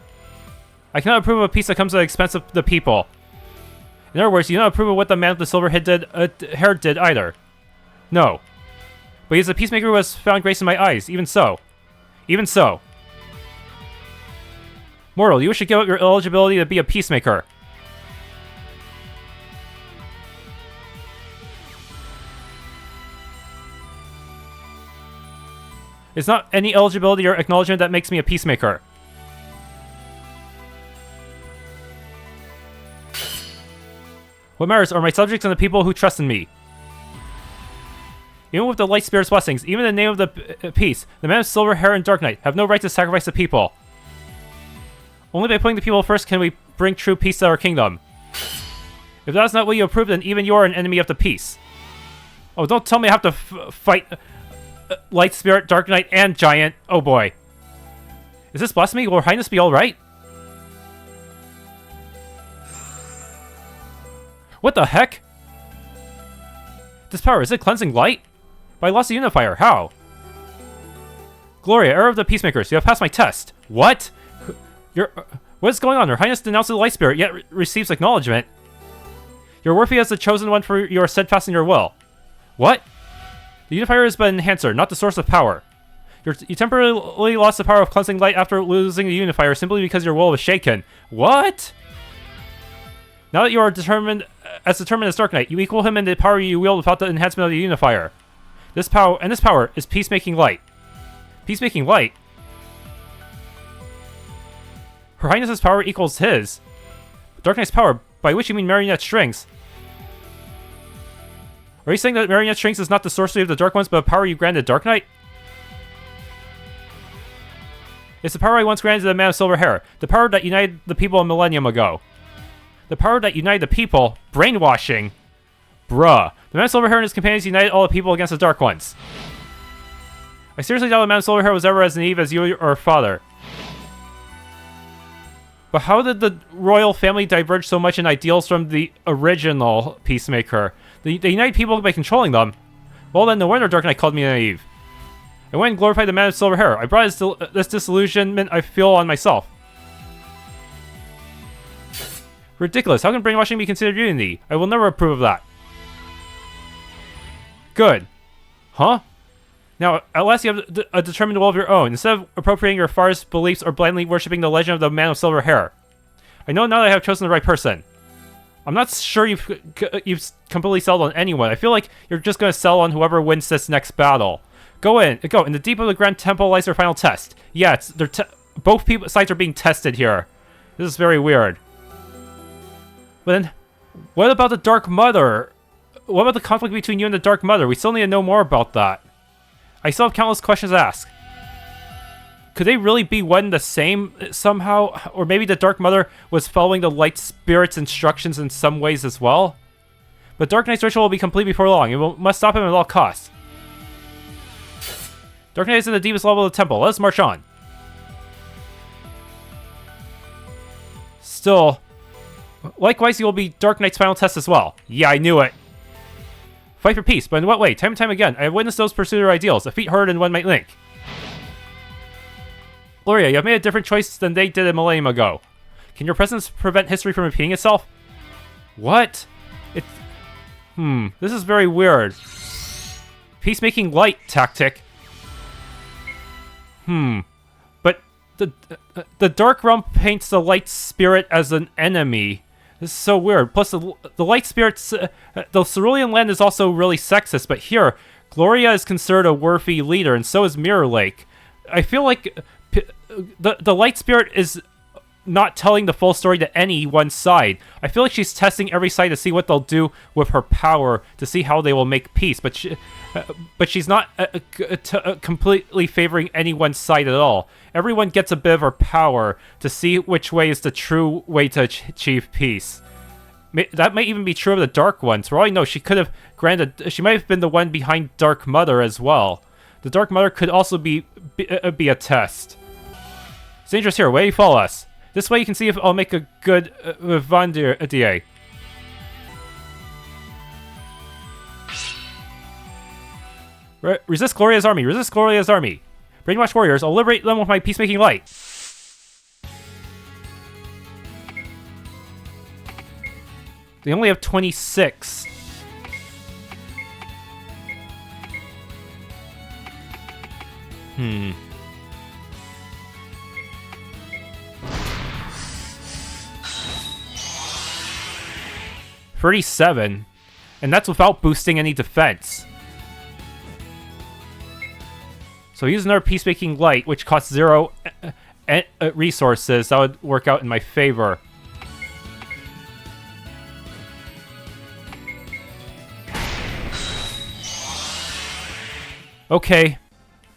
I cannot approve of a peace that comes at the expense of the people. In other words, you don't approve of what the man with the silver hair did either. No. But he is a peacemaker who has found grace in my eyes. Even so. Even so. Mortal, you should give up your eligibility to be a peacemaker. It's not any eligibility or acknowledgement that makes me a peacemaker. What matters are my subjects and the people who trust in me. Even with the Light Spirit's blessings, even in the name of the peace, the man of silver hair and Darknight have no right to sacrifice the people. Only by putting the people first can we bring true peace to our kingdom. If that is not what you approve, then even you are an enemy of the peace. Oh, don't tell me I have to fight Light Spirit, Darknight, and Giant. Oh boy. Is this blasphemy? Will Her Highness be alright? What the heck? This power, is it cleansing light? But I lost the Unifier. How? Gloria, heir of the Peacemakers, you have passed my test. What? What is going on? Her Highness denounced the Light Spirit, yet receives acknowledgement. You're worthy as the chosen one, for you are steadfast in your will. What? The Unifier is but an enhancer, not the source of power. You temporarily lost the power of cleansing light after losing the Unifier simply because your will was shaken. What? Now that you are determined as Darknight, you equal him in the power you wield without the enhancement of the Unifier. This power is peacemaking light. Peacemaking light? Her Highness's power equals his. Darknight's power, by which you mean marionette strings. Are you saying that marionette strings is not the sorcery of the Dark Ones, but a power you granted Darknight? It's the power I once granted to the man of silver hair. The power that united the people a millennium ago. The power that united the people? Brainwashing? Bruh. The man of silver hair and his companions united all the people against the Dark Ones. I seriously doubt the man of silver hair was ever as naive as you or her father. But how did the royal family diverge so much in ideals from the original Peacemaker? They unite people by controlling them. Well then, no wonder Darknight called me naive. I went and glorified the man of silver hair. I brought this disillusionment I feel on myself. Ridiculous. How can brainwashing be considered unity? I will never approve of that. Good. Huh? Now, at last you have a determined will of your own, instead of appropriating your father's beliefs or blindly worshipping the legend of the man of silver hair. I know now that I have chosen the right person. I'm not sure you've completely settled on anyone. I feel like you're just going to settle on whoever wins this next battle. Go. In the deep of the Grand Temple lies their final test. Yeah, both sides are being tested here. This is very weird. But then, what about the Dark Mother? What about the conflict between you and the Dark Mother? We still need to know more about that. I still have countless questions to ask. Could they really be one and the same somehow? Or maybe the Dark Mother was following the Light Spirit's instructions in some ways as well? But Darknight's ritual will be complete before long, and we must stop him at all costs. Darknight is in the deepest level of the temple. Let us march on. Still, Likewise, you will be Darknight's final test as well. Yeah, I knew it. Fight for peace, but in what way? Time and time again, I have witnessed those pursue their ideals, a feat harder than one might think. Gloria, you have made a different choice than they did a millennium ago. Can your presence prevent history from repeating itself? What? This is very weird. Peacemaking light tactic. But the Dark Realm paints the light spirit as an enemy. This is so weird. Plus, the light spirits, the Cerulean Land is also really sexist, but here, Gloria is considered a worthy leader, and so is Mirror Lake. I feel like the light spirit is not telling the full story to any one side. I feel like she's testing every side to see what they'll do with her power, to see how they will make peace, but she's not completely favoring any one side at all. Everyone gets a bit of her power to see which way is the true way to achieve peace. That might even be true of the Dark Ones. For all I know, she could have she might have been the one behind Dark Mother as well. The Dark Mother could also be a test. It's dangerous here. Why do you follow us? This way you can see if I'll make a good Vandier. Resist Gloria's army. Resist Gloria's army. Brainwashed warriors, I'll liberate them with my peacemaking light. They only have 26. Hmm. 37, and that's without boosting any defense. So using our Peacemaking Light, which costs 0 resources, that would work out in my favor. Okay,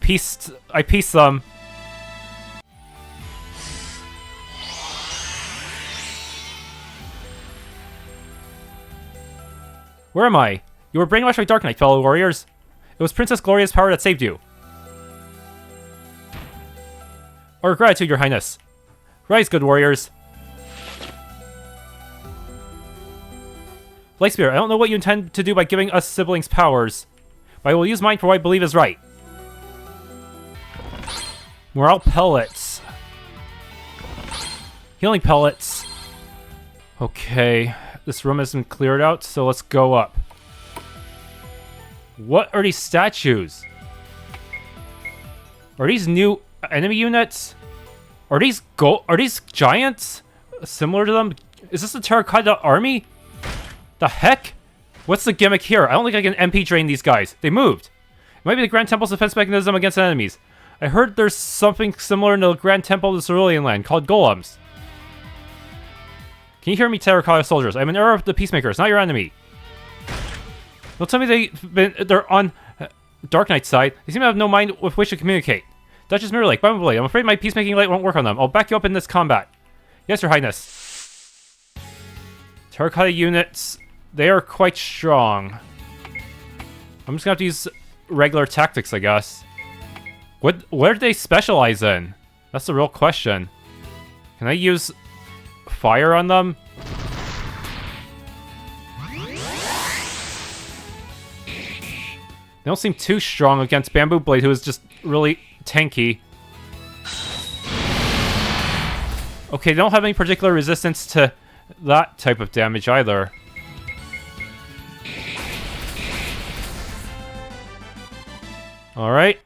I pieced them. Where am I? You were brainwashed by Darknight, fellow warriors. It was Princess Gloria's power that saved you. Our gratitude, your highness. Rise, good warriors. Lightspirit, I don't know what you intend to do by giving us siblings powers, but I will use mine for what I believe is right. Morale pellets. Healing pellets. Okay. This room hasn't cleared out, so let's go up. What are these statues? Are these new enemy units? Are these giants? Similar to them? Is this the Terracotta army? The heck? What's the gimmick here? I don't think I can MP drain these guys. They moved. It might be the Grand Temple's defense mechanism against enemies. I heard there's something similar in the Grand Temple of the Cerulean Land called golems. Can you hear me, Terracotta soldiers? I'm an error of the Peacemakers, not your enemy. Don't tell me they're on Darknight's side. They seem to have no mind with which to communicate. Duchess Mirror Lake, Bambooblade, I'm afraid my peacemaking light won't work on them. I'll back you up in this combat. Yes, your highness. Terracotta units, they are quite strong. I'm just gonna have to use regular tactics, I guess. What do they specialize in? That's the real question. Can I use fire on them? They don't seem too strong against Bambooblade, who is just really tanky. Okay, they don't have any particular resistance to that type of damage either. Alright.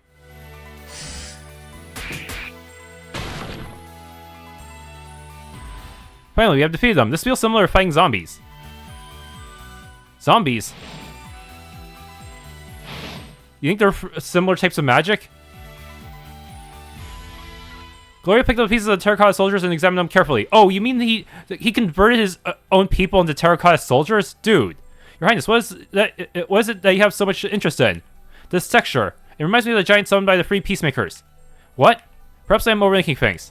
Finally, we have defeated them. This feels similar to fighting zombies. Zombies? You think they're similar types of magic? Gloria picked up the pieces of the terracotta soldiers and examined them carefully. Oh, you mean he converted his own people into terracotta soldiers? Dude, your highness, what is it that you have so much interest in? This texture. It reminds me of the giant summoned by the free Peacemakers. What? Perhaps I am overthinking things.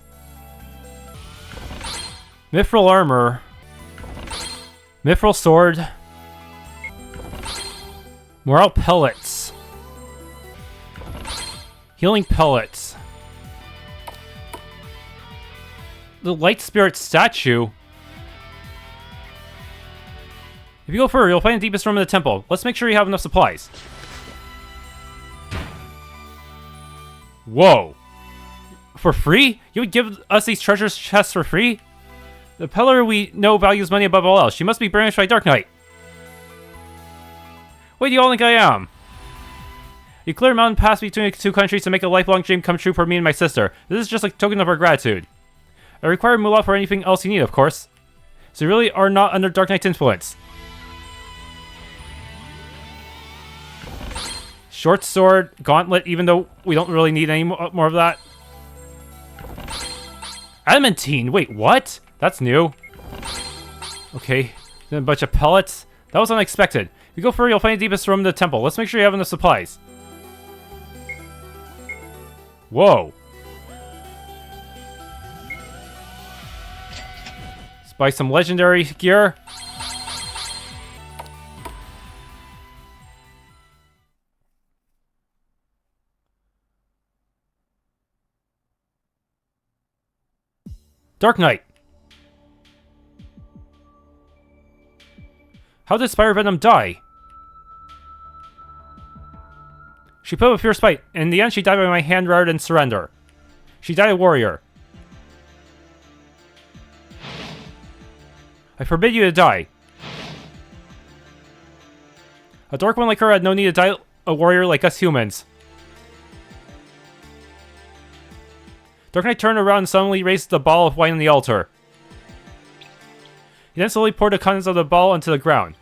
Mithril armor. Mithril sword. Morale pellets. Healing pellets. The light spirit statue. If you go further, you'll find the deepest room in the temple. Let's make sure you have enough supplies. Whoa. For free? You would give us these treasure chests for free? The peddler we know values money above all else. She must be brainwashed by Darknight. What do you all think I am? You cleared a mountain pass between the two countries to make a lifelong dream come true for me and my sister. This is just a token of our gratitude. I require moolah for anything else you need, of course. So you really are not under Darknight's influence. Short sword, gauntlet, even though we don't really need any more of that. Adamantine, wait, what? That's new. Okay, then a bunch of pellets. That was unexpected. If you go further, you'll find the deepest room in the temple. Let's make sure you have enough supplies. Whoa. Let's buy some legendary gear. Darknight. How did Spidervenom die? She put up a fierce fight. In the end, she died by my hand rather than surrender. She died a warrior. I forbid you to die. A dark one like her had no need to die a warrior like us humans. Darknight turned around and suddenly raised the ball of wine on the altar. He then slowly poured the contents of the ball onto the ground.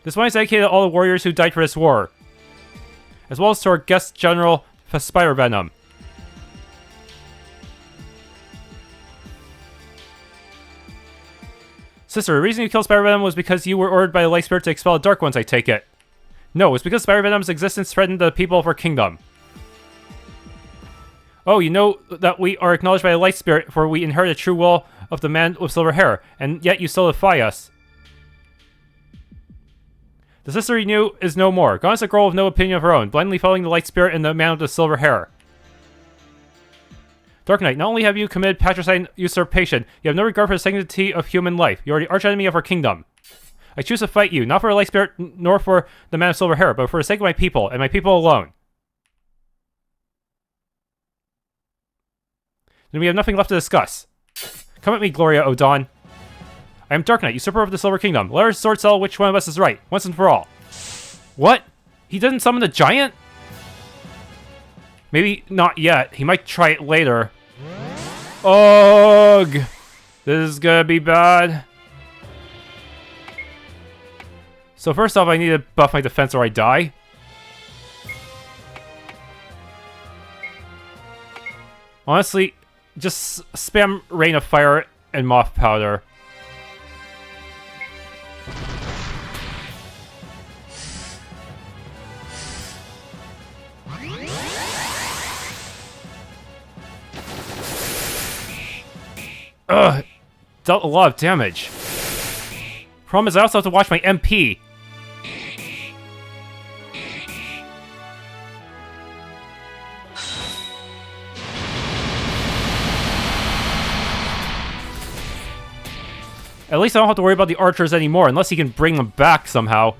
This wine is dedicated to all the warriors who died for this war, as well as to our guest general, Spidervenom. Sister, the reason you killed Spidervenom was because you were ordered by the Light Spirit to expel the Dark Ones, I take it. No, it's because Spidervenom's existence threatened the people of our kingdom. Oh, you know that we are acknowledged by the Light Spirit, for we inherit the true will of the man with silver hair, and yet you still defy us. The sister you knew is no more. Gone is a girl with no opinion of her own, blindly following the Light Spirit and the man with the silver hair. Darknight, not only have you committed patricide and usurpation, you have no regard for the sanctity of human life. You are the archenemy of our kingdom. I choose to fight you, not for the Light Spirit, nor for the man of silver hair, but for the sake of my people, and my people alone. Then we have nothing left to discuss. Come at me, Gloria O'Dawn. I am Darknight, usurper of the Silver Kingdom. Let our sword settle which one of us is right, once and for all. What? He didn't summon the giant? Maybe not yet. He might try it later. Ugh! This is gonna be bad. So first off, I need to buff my defense or I die. Honestly, just spam Rain of Fire and Moth Powder. Ugh, dealt a lot of damage. Problem is I also have to watch my MP. At least I don't have to worry about the archers anymore, unless he can bring them back somehow.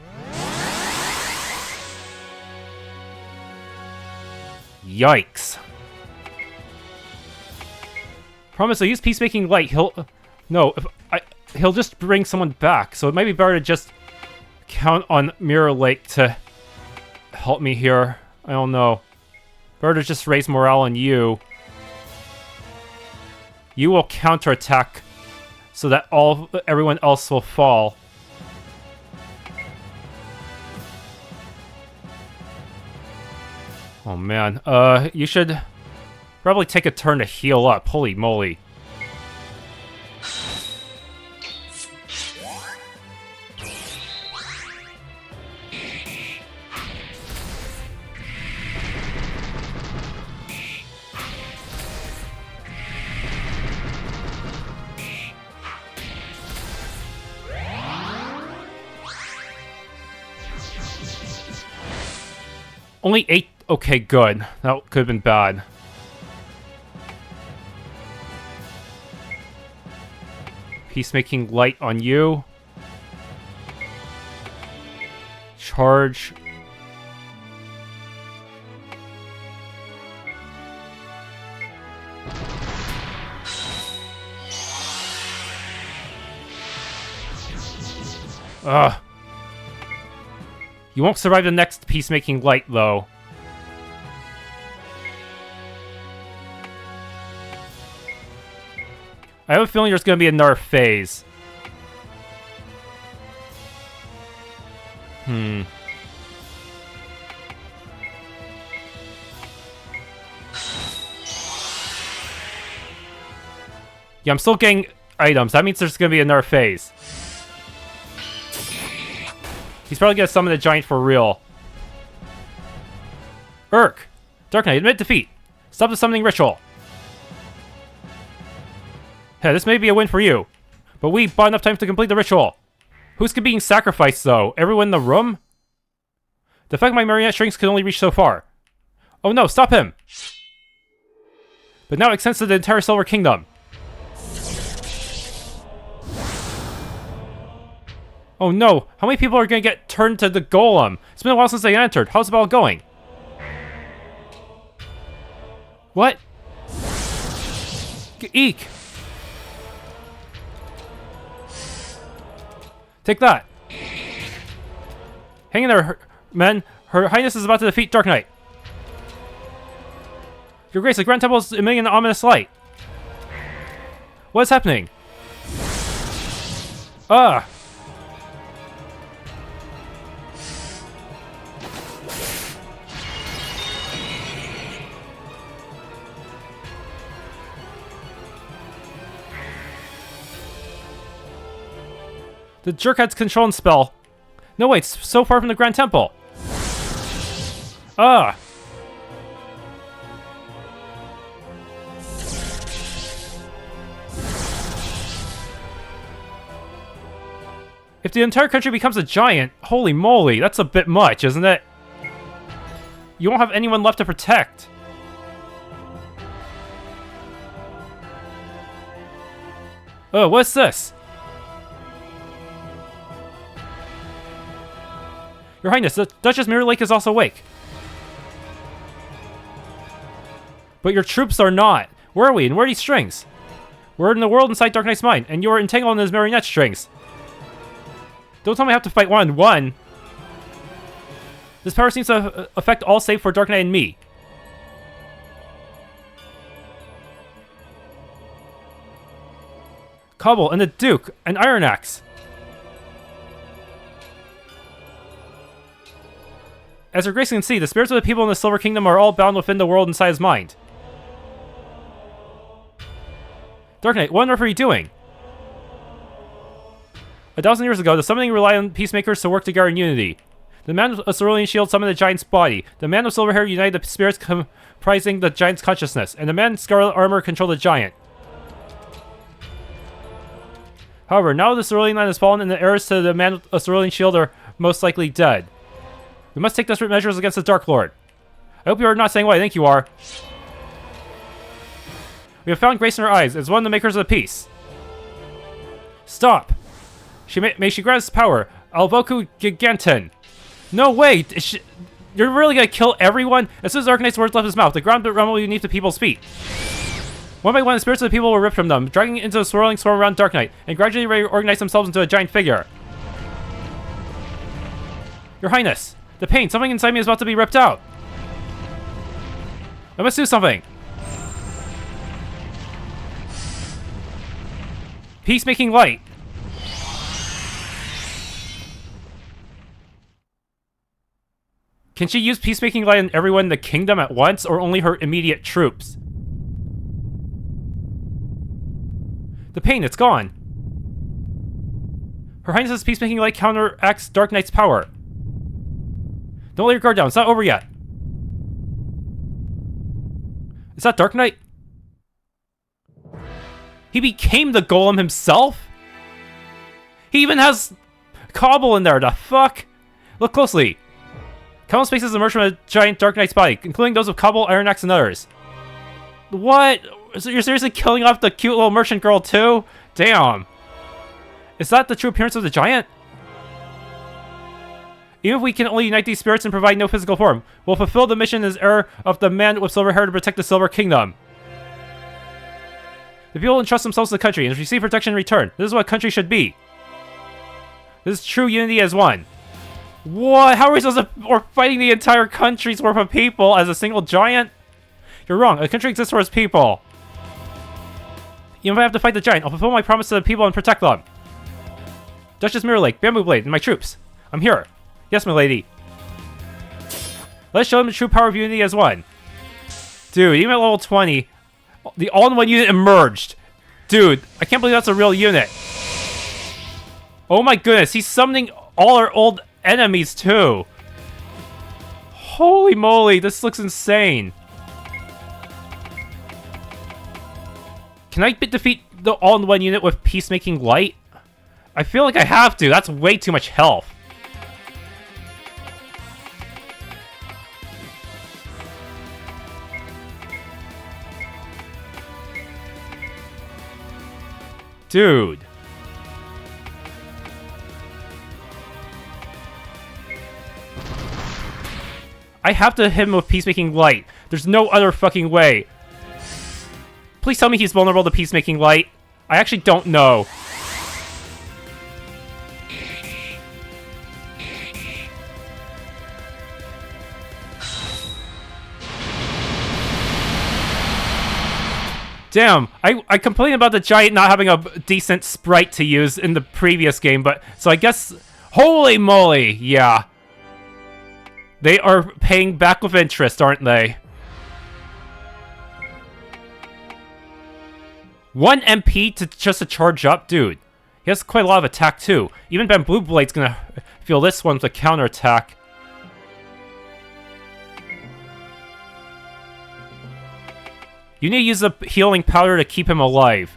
Yikes. Promise, I use Peacemaking Light, he'll just bring someone back, so it might be better to just count on Mirror Lake to help me here. I don't know. Better to just raise morale on you. You will counterattack so that everyone else will fall. Oh man, you should probably take a turn to heal up. Holy moly. Only 8. Okay, good. That could have been bad. Peacemaking Light on you. charge. Ugh. You won't survive the next peacemaking light, though. I have a feeling there's gonna be another phase. Yeah, I'm still getting items. That means there's gonna be another phase. He's probably gonna summon the giant for real. Urk! Darknight, admit defeat. Stop the summoning ritual. Hey, this may be a win for you, but we bought enough time to complete the ritual. Who's being sacrificed, though? Everyone in the room? The fact my marionette strings can only reach so far. Oh no, stop him! But now it extends to the entire Silver Kingdom. Oh no, how many people are gonna get turned to the golem? It's been a while since they entered. How's the battle going? What? Eek! Take that! Hang in there, men. Her Highness is about to defeat Darknight. Your Grace, the Grand Temple is emitting an ominous light. What is happening? Ah! The Jerkhead's controlling spell. No, wait, it's so far from the Grand Temple. Ah! If the entire country becomes a giant, holy moly, that's a bit much, isn't it? You won't have anyone left to protect. Oh, what's this? Your Highness, the Duchess Mirror Lake is also awake. But your troops are not. Where are we, and where are these strings? We're in the world inside Darknight's mind, and you are entangled in his marionette strings. Don't tell me I have to fight one-on-one. This power seems to affect all save for Darknight and me. Cobble and the Duke, and Iron Axe. As Her Grace can see, the spirits of the people in the Silver Kingdom are all bound within the world inside his mind. Darknight, what on earth are you doing? 1,000 years ago, the summoning relied on peacemakers to work together in unity. The man with a cerulean shield summoned the giant's body. The man with silver hair united the spirits comprising the giant's consciousness. And the man in scarlet armor controlled the giant. However, now the cerulean line has fallen and the heirs to the man with a cerulean shield are most likely dead. We must take desperate measures against the Dark Lord. I hope you are not saying what I think you are. We have found grace in her eyes as one of the makers of the peace. Stop! May she grant us power. Alvoku Giganten. No, wait! You're really gonna kill everyone? As soon as Darknight's words left his mouth, the ground rumbled beneath the people's feet. One by one, the spirits of the people were ripped from them, dragging into a swirling swarm around Darknight, and gradually reorganized themselves into a giant figure. Your Highness! The pain! Something inside me is about to be ripped out! I must do something! Peacemaking light! Can she use peacemaking light on everyone in the kingdom at once, or only her immediate troops? The pain, it's gone! Her Highness's peacemaking light counteracts Darknight's power. Don't let your guard down, it's not over yet. Is that Darknight? He became the golem himself? He even has Cobble in there, the fuck? Look closely. Countless faces emerge from a giant Darknight's body, including those of Cobble, Iron Axe, and others. What? So you're seriously killing off the cute little merchant girl too? Damn. Is that the true appearance of the giant? Even if we can only unite these spirits and provide no physical form, we'll fulfill the mission as heir of the man with silver hair to protect the Silver Kingdom. The people entrust themselves to the country and receive protection in return. This is what a country should be. This is true unity as one. What? How are we supposed to... We're fighting the entire country's worth of people as a single giant? You're wrong. A country exists for its people. Even if I have to fight the giant, I'll fulfill my promise to the people and protect them. Duchess Mirror Lake, Bambooblade, and my troops. I'm here. Yes, my lady. Let's show them the true power of unity as one. Dude, even at level 20, the all-in-one unit emerged. Dude, I can't believe that's a real unit. Oh my goodness, he's summoning all our old enemies too. Holy moly, this looks insane. Can I defeat the all-in-one unit with Peacemaking Light? I feel like I have to. That's way too much health. Dude. I have to hit him with Peacemaking Light. There's no other fucking way. Please tell me he's vulnerable to Peacemaking Light. I actually don't know. Damn, I complained about the giant not having a decent sprite to use in the previous game, but... So I guess... Holy moly, yeah. They are paying back with interest, aren't they? 1 MP to charge up? Dude, he has quite a lot of attack too. Even Bambooblade's gonna feel this one with a counterattack. You need to use the healing powder to keep him alive.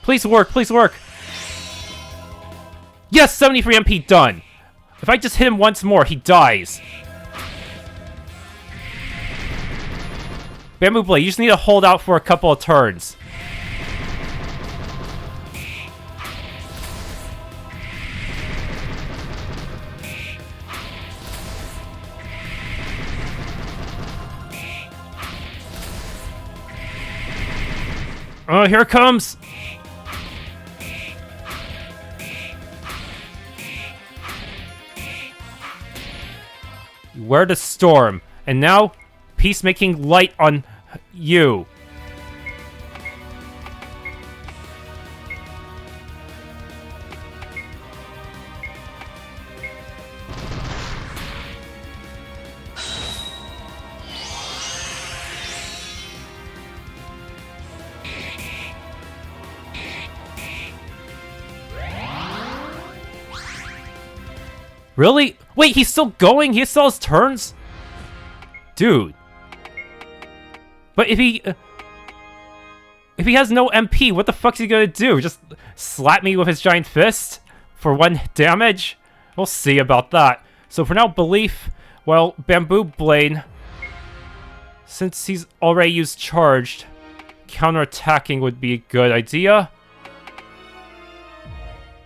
Please work, please work. Yes, 73 MP done. If I just hit him once more, he dies. Bambooblade, you just need to hold out for a couple of turns. Oh, here it comes! Where the storm, and now Peacemaking Light on you. Really? Wait, he's still going? He still has turns? Dude. But if he has no MP, what the fuck's he gonna do? Just slap me with his giant fist? For 1 damage? We'll see about that. So for now, Belief, well, Bambooblade, since he's already used Charged, counterattacking would be a good idea.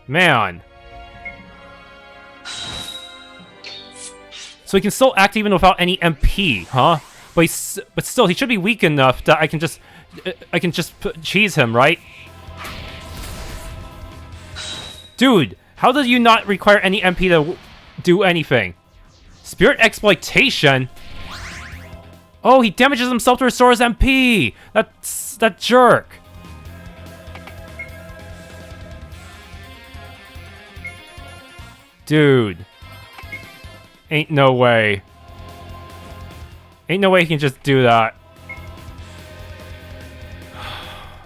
Man. So he can still act even without any MP, huh? But still, he should be weak enough that I can just cheese him, right? Dude, how do you not require any MP to do anything? Spirit Exploitation? Oh, he damages himself to restore his MP! That jerk! Dude. Ain't no way. Ain't no way he can just do that.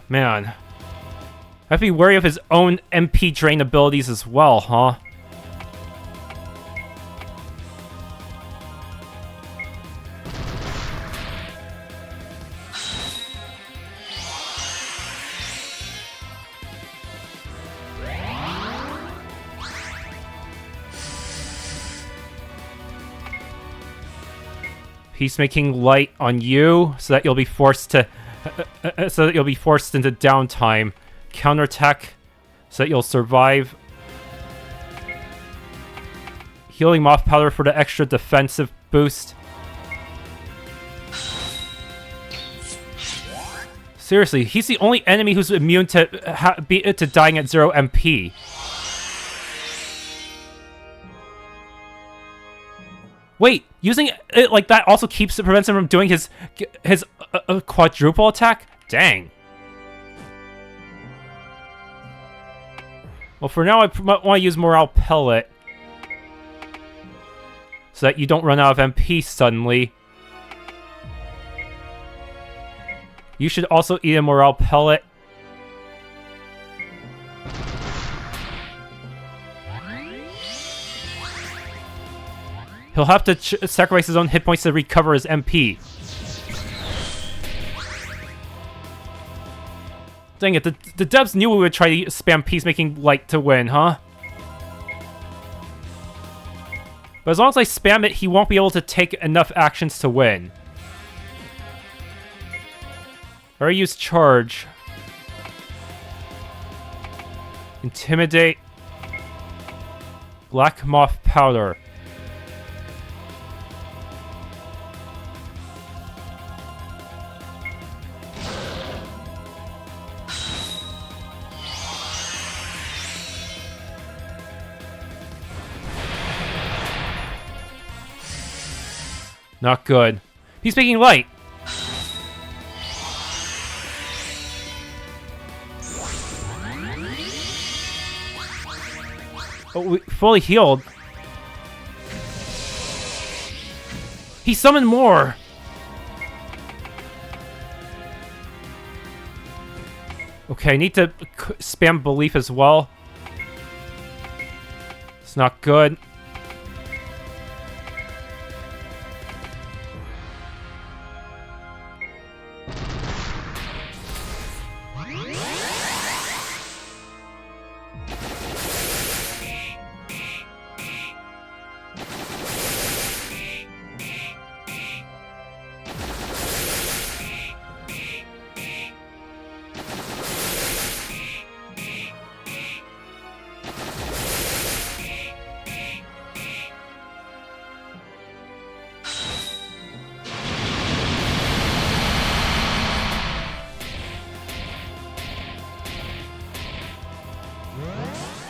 Man. I have to be wary of his own MP drain abilities as well, huh? Peacemaking Light on you, so that you'll be forced to So that you'll be forced into downtime. Counterattack so that you'll survive. Healing moth powder for the extra defensive boost. Seriously, he's the only enemy who's immune to dying at 0 MP. Wait, using it like that also prevents him from doing his quadruple attack? Dang. Well, for now, I might want to use Morale Pellet. So that you don't run out of MP suddenly. You should also eat a Morale Pellet. He'll have to sacrifice his own hit points to recover his MP. Dang it, the devs knew we would try to spam Peacemaking Light to win, huh? But as long as I spam it, he won't be able to take enough actions to win. I already used Charge. Intimidate. Black Moth Powder. Not good. Peacemaking Light. Oh, we fully healed. He summoned more. Okay, I need to spam Belief as well. It's not good.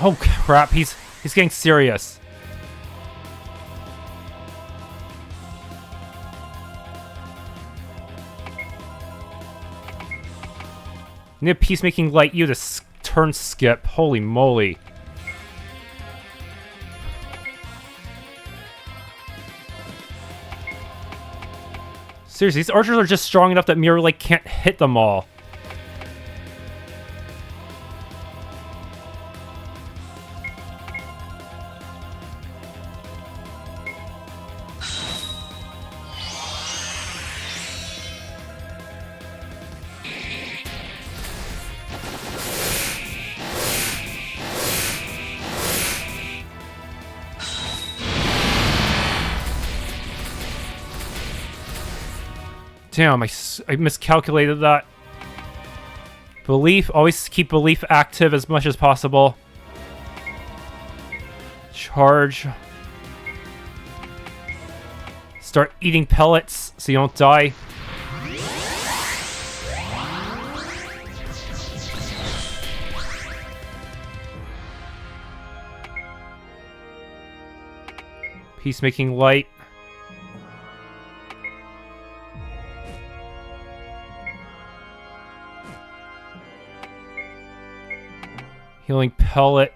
Oh crap, he's getting serious. Need a Peacemaking Light you to turn skip. Holy moly. Seriously, these archers are just strong enough that Mirror Lake can't hit them all. Damn, I miscalculated that. Belief, always keep Belief active as much as possible. Charge. Start eating pellets so you don't die. Peacemaking Light. Healing Pellet.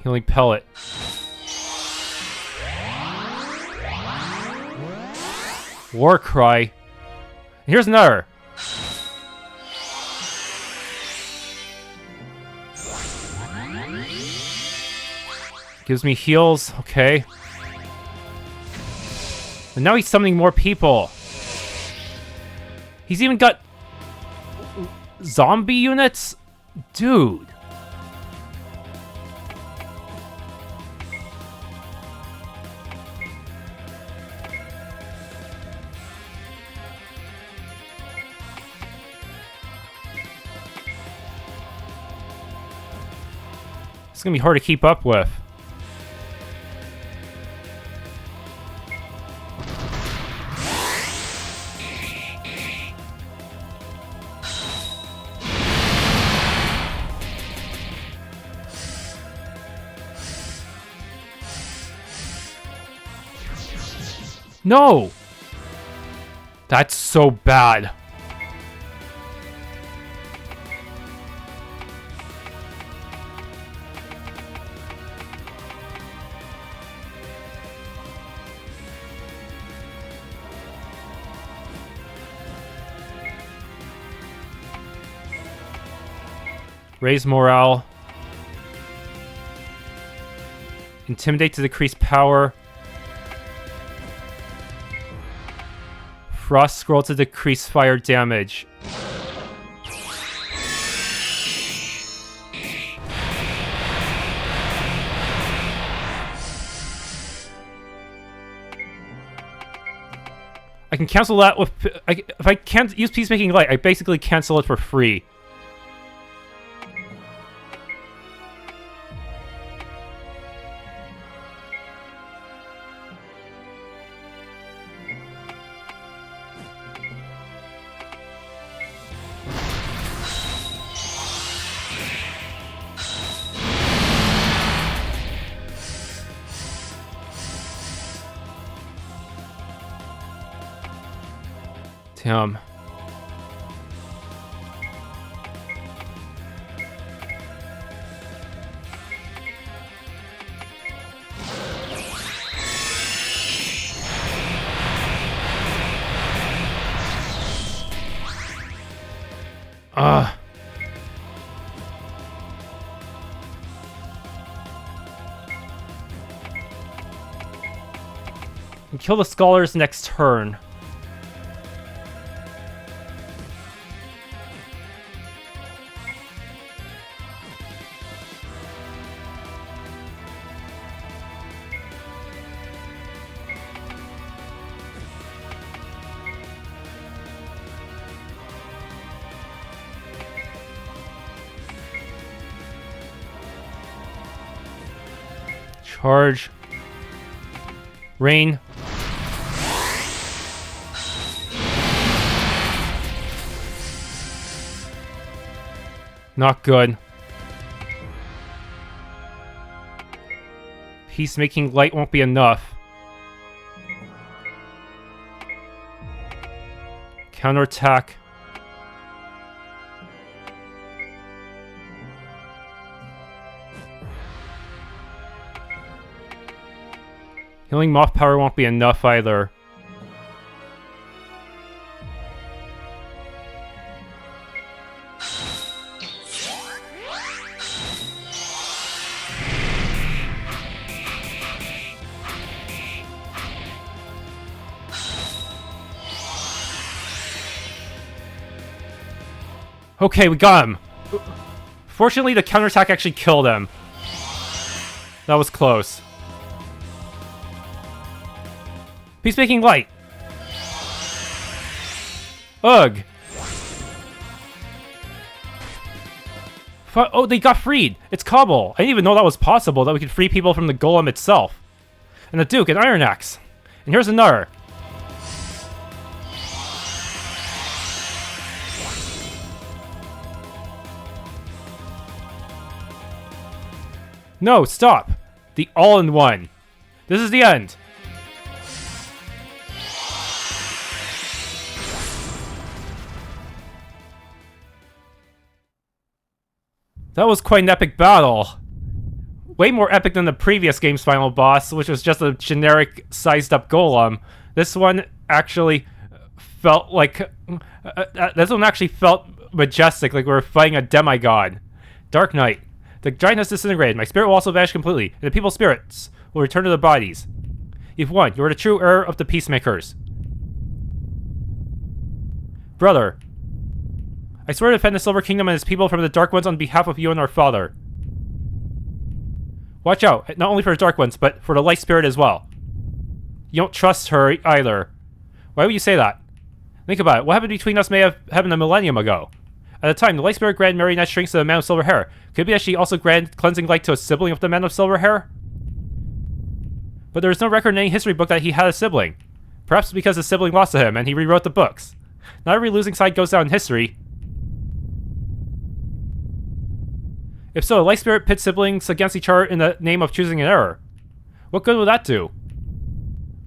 Healing Pellet. War Cry. And here's another. Gives me heals. Okay. And now he's summoning more people. He's even got zombie units? Dude. It's gonna be hard to keep up with. No! That's so bad. Raise morale. Intimidate to decrease power. Frost scroll to decrease fire damage. I can cancel that with... if I can't use Peacemaking Light, I basically cancel it for free. Damn. Kill the scholars next turn. Charge. Rain. Not good. Peacemaking Light won't be enough. Counterattack. Healing Moth Power won't be enough either. Okay, we got him. Fortunately, the counterattack actually killed him. That was close. Peacemaking Light. Ugh. Oh, they got freed. It's Cobble. I didn't even know that was possible, that we could free people from the Golem itself. And the Duke, and Iron Axe. And here's another. No, stop! The all-in-one. This is the end. That was quite an epic battle. Way more epic than the previous game's final boss, which was just a generic sized-up golem. This one actually felt like... this one actually felt majestic, like we were fighting a demigod. Darknight. The giant has disintegrated. My spirit will also vanish completely, and the people's spirits will return to their bodies. You've won. You are the true heir of the Peacemakers. Brother, I swear to defend the Silver Kingdom and its people from the Dark Ones on behalf of you and our father. Watch out, not only for the Dark Ones, but for the Light Spirit as well. You don't trust her either. Why would you say that? Think about it. What happened between us may have happened a millennium ago. At the time, the light spirit granted marionette strings to the man with silver hair. Could it be that she also granted cleansing light to a sibling of the man with silver hair? But there is no record in any history book that he had a sibling. Perhaps because his sibling lost to him and he rewrote the books. Not every losing side goes down in history. If so, light spirit pits siblings against each other in the name of choosing an error. What good would that do?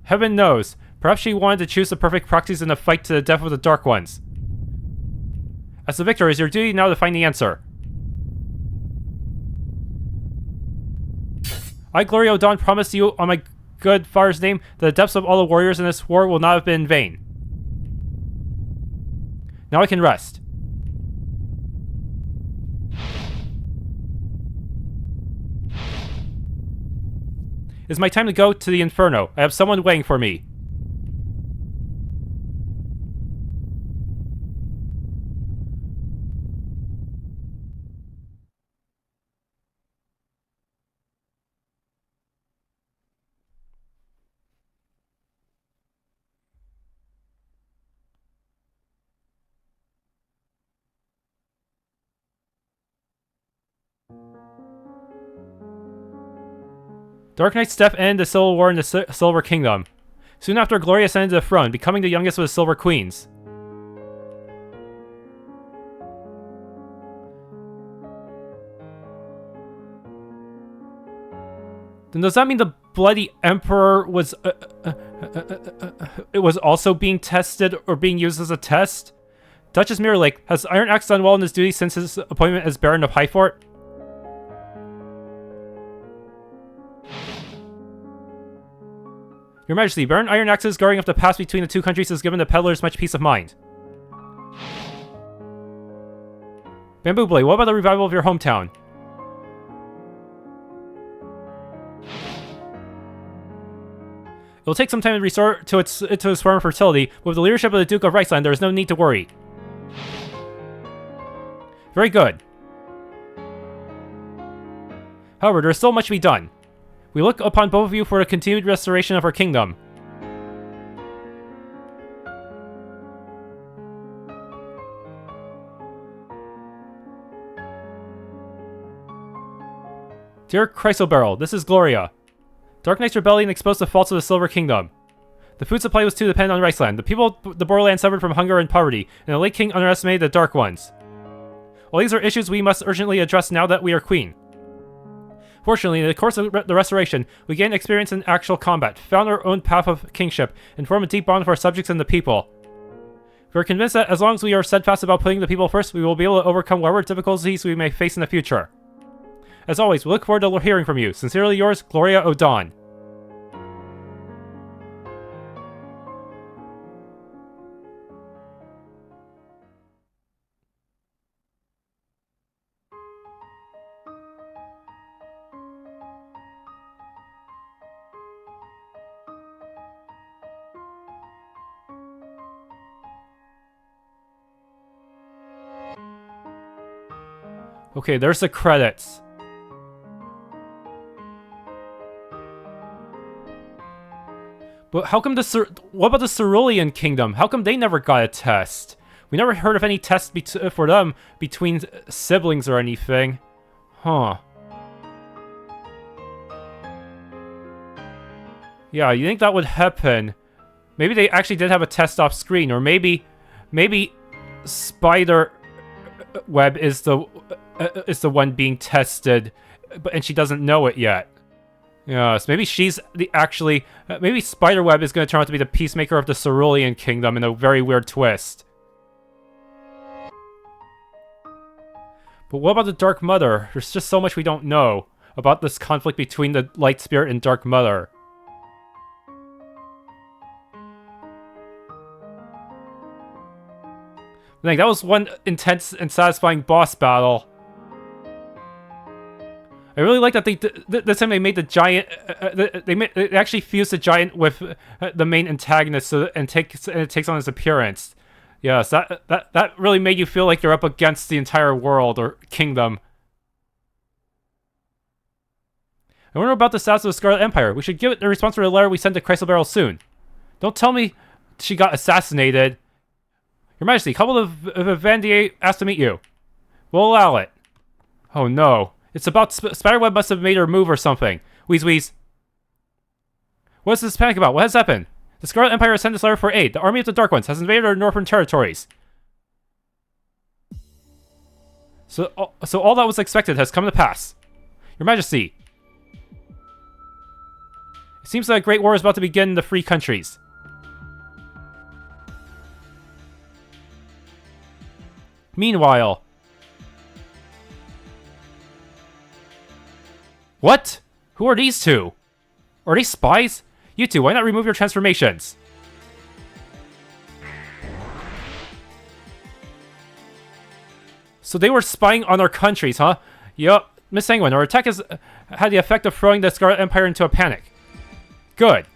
Heaven knows. Perhaps she wanted to choose the perfect proxies in a fight to the death of the Dark Ones. As the victor, it is your duty now to find the answer. I, Gloria O'Dawn, promise you on my good father's name that the depths of all the warriors in this war will not have been in vain. Now I can rest. It's my time to go to the Inferno. I have someone waiting for me. Darknight's death ended the civil war in the Silver Kingdom. Soon after, Gloria ascended to the throne, becoming the youngest of the Silver Queens. Then does that mean the bloody Emperor was it was also being tested or being used as a test? Duchess Mirrorlake, has Iron Axe done well in his duty since his appointment as Baron of Highfort? Your Majesty, Baron Iron Axe's guarding up the pass between the two countries has given the peddlers much peace of mind. Bambooblade, what about the revival of your hometown? It will take some time to restore to its former fertility, but with the leadership of the Duke of Riceland, there is no need to worry. Very good. However, there is still much to be done. We look upon both of you for a continued restoration of our kingdom. Dear Chrysoberyl, this is Gloria. Darknight's rebellion exposed the faults of the Silver Kingdom. The food supply was too dependent on Riceland. The people of the borderland suffered from hunger and poverty, and the late king underestimated the Dark Ones. All these are issues we must urgently address now that we are queen. Fortunately, in the course of the restoration, we gained experience in actual combat, found our own path of kingship, and formed a deep bond with our subjects and the people. We are convinced that as long as we are steadfast about putting the people first, we will be able to overcome whatever difficulties we may face in the future. As always, we look forward to hearing from you. Sincerely yours, Gloria O'Dawn. Okay, there's the credits. But how come what about the Cerulean Kingdom? How come they never got a test? We never heard of any tests for them between siblings or anything. Huh. Yeah, you think that would happen? Maybe they actually did have a test off screen, or maybe Spiderweb is the one being tested, and she doesn't know it yet. Yes, maybe she's maybe Spiderweb is going to turn out to be the Peacemaker of the Cerulean Kingdom in a very weird twist. But what about the Dark Mother? There's just so much we don't know about this conflict between the Light Spirit and Dark Mother. I think that was one intense and satisfying boss battle. I really like that this time they made the giant. They actually fused the giant with the main antagonist, and it takes on his appearance. Yes, that really made you feel like you're up against the entire world or kingdom. I wonder about the status of the Scarlet Empire. We should give it the response to the letter we sent to Chrysoberyl soon. Don't tell me she got assassinated. Your Majesty, couple of Vandier asked to meet you. We'll allow it. Oh no. It's about Spiderweb must have made her move or something. Wheeze wheeze. What is this panic about? What has happened? The Scarlet Empire has sent this letter for aid. The army of the Dark Ones has invaded our northern territories. So all that was expected has come to pass. Your Majesty. It seems that a great war is about to begin in the free countries. Meanwhile... What? Who are these two? Are they spies? You two, why not remove your transformations? So they were spying on our countries, huh? Yup. Miss Sanguine, our attack has had the effect of throwing the Scarlet Empire into a panic. Good.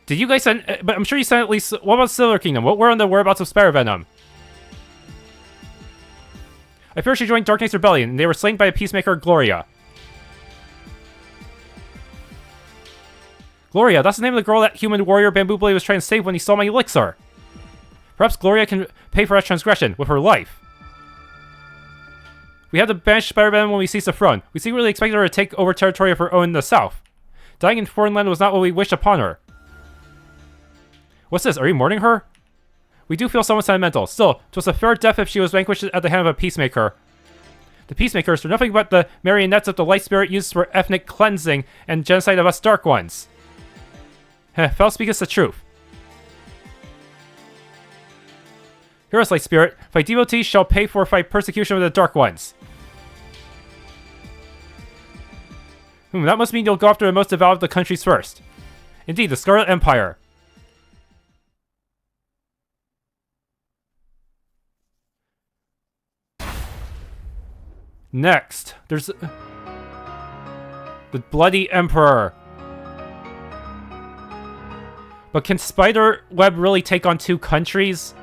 Did you guys send... But I'm sure you sent at least... What about Silver Kingdom? What were on the whereabouts of Spidervenom? I fear she joined Darknight's rebellion, and they were slain by a Peacemaker, Gloria. Gloria, that's the name of the girl that human warrior Bambooblade was trying to save when he stole my elixir. Perhaps Gloria can pay for that transgression with her life. We had to banish Spidervenom when we seized the throne. We secretly expected her to take over territory of her own in the south. Dying in foreign land was not what we wished upon her. What's this? Are you mourning her? We do feel somewhat sentimental. Still, it was a fair death if she was vanquished at the hand of a Peacemaker. The Peacemakers were nothing but the marionettes of the Light Spirit used for ethnic cleansing and genocide of us Dark Ones. Fel speaketh the truth. Hear us, Light Spirit. Thy devotees shall pay for thy persecution of the Dark Ones. That must mean you'll go after the most devout of the countries first. Indeed, the Scarlet Empire. Next, there's... the Bloody Emperor. But can Spiderweb really take on 2 countries?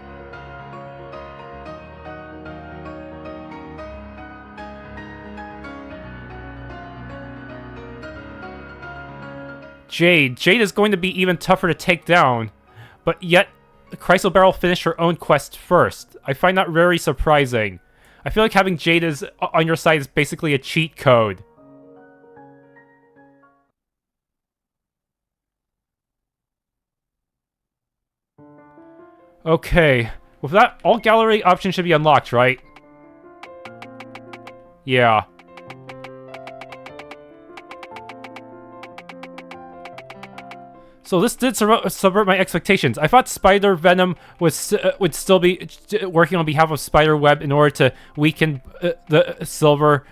Jade. Jade is going to be even tougher to take down. But yet, Chrysoberyl finished her own quest first. I find that very surprising. I feel like having Jade on your side is basically a cheat code. Okay. With that, all gallery options should be unlocked, right? Yeah. So this did subvert my expectations. I thought Spidervenom would still be working on behalf of Spiderweb in order to weaken the Silver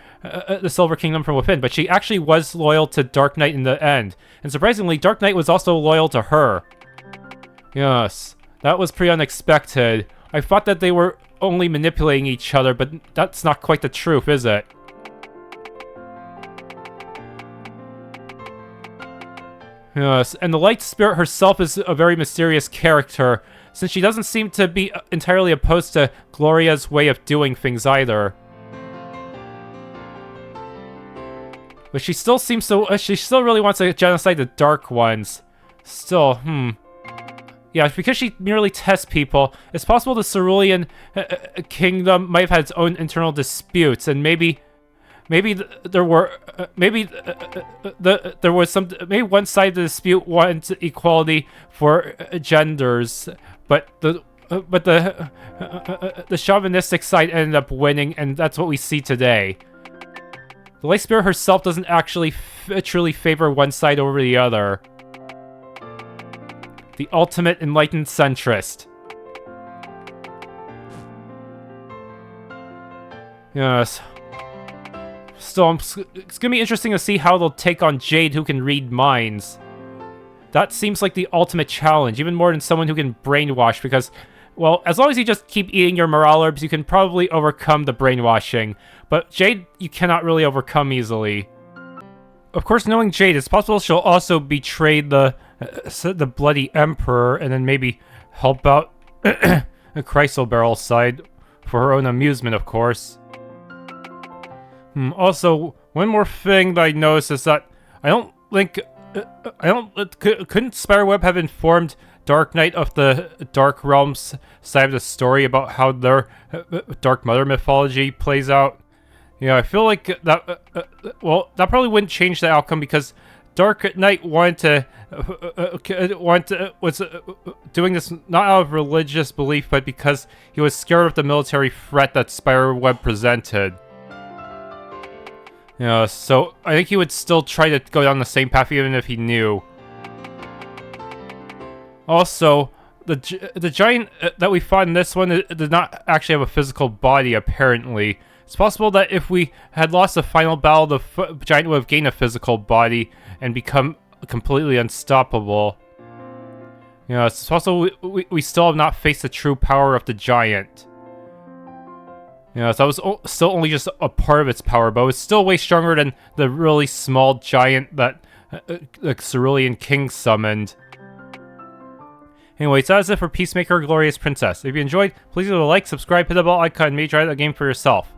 Kingdom from within, but she actually was loyal to Darknight in the end. And surprisingly, Darknight was also loyal to her. Yes, that was pretty unexpected. I thought that they were only manipulating each other, but that's not quite the truth, is it? Yes, and the Light Spirit herself is a very mysterious character, since she doesn't seem to be entirely opposed to Gloria's way of doing things either. But she still seems to... she still really wants to genocide the Dark Ones. Still, Yeah, because she merely tests people, it's possible the Cerulean Kingdom might have had its own internal disputes, and maybe there were maybe one side of the dispute wanted equality for genders, but the chauvinistic side ended up winning, and that's what we see today. The Light Spirit herself doesn't actually truly favor one side over the other. The ultimate enlightened centrist. Yes. Still, it's gonna be interesting to see how they'll take on Jade, who can read minds. That seems like the ultimate challenge, even more than someone who can brainwash, because, well, as long as you just keep eating your morale herbs, you can probably overcome the brainwashing. But Jade, you cannot really overcome easily. Of course, knowing Jade, it's possible she'll also betray the Bloody Emperor, and then maybe help out a Chrysoberyl's side for her own amusement, of course. Also, one more thing that I noticed is that couldn't Spiderweb have informed Darknight of the Dark Realms side of the story about how their Dark Mother mythology plays out. You know, I feel like that, well, that probably wouldn't change the outcome because Dark Knight was doing this not out of religious belief, but because he was scared of the military threat that Spiderweb presented. You know, so I think he would still try to go down the same path even if he knew. Also, the giant that we fought in this one did not actually have a physical body, apparently. It's possible that if we had lost the final battle, the giant would have gained a physical body and become completely unstoppable. You know, it's possible we still have not faced the true power of the giant. You know, so that was still only just a part of its power, but it was still way stronger than the really small giant that the Cerulean King summoned. Anyways, that is it for Peacemaker, Glorious Princess. If you enjoyed, please leave a like, subscribe, hit the bell icon, and maybe try the game for yourself.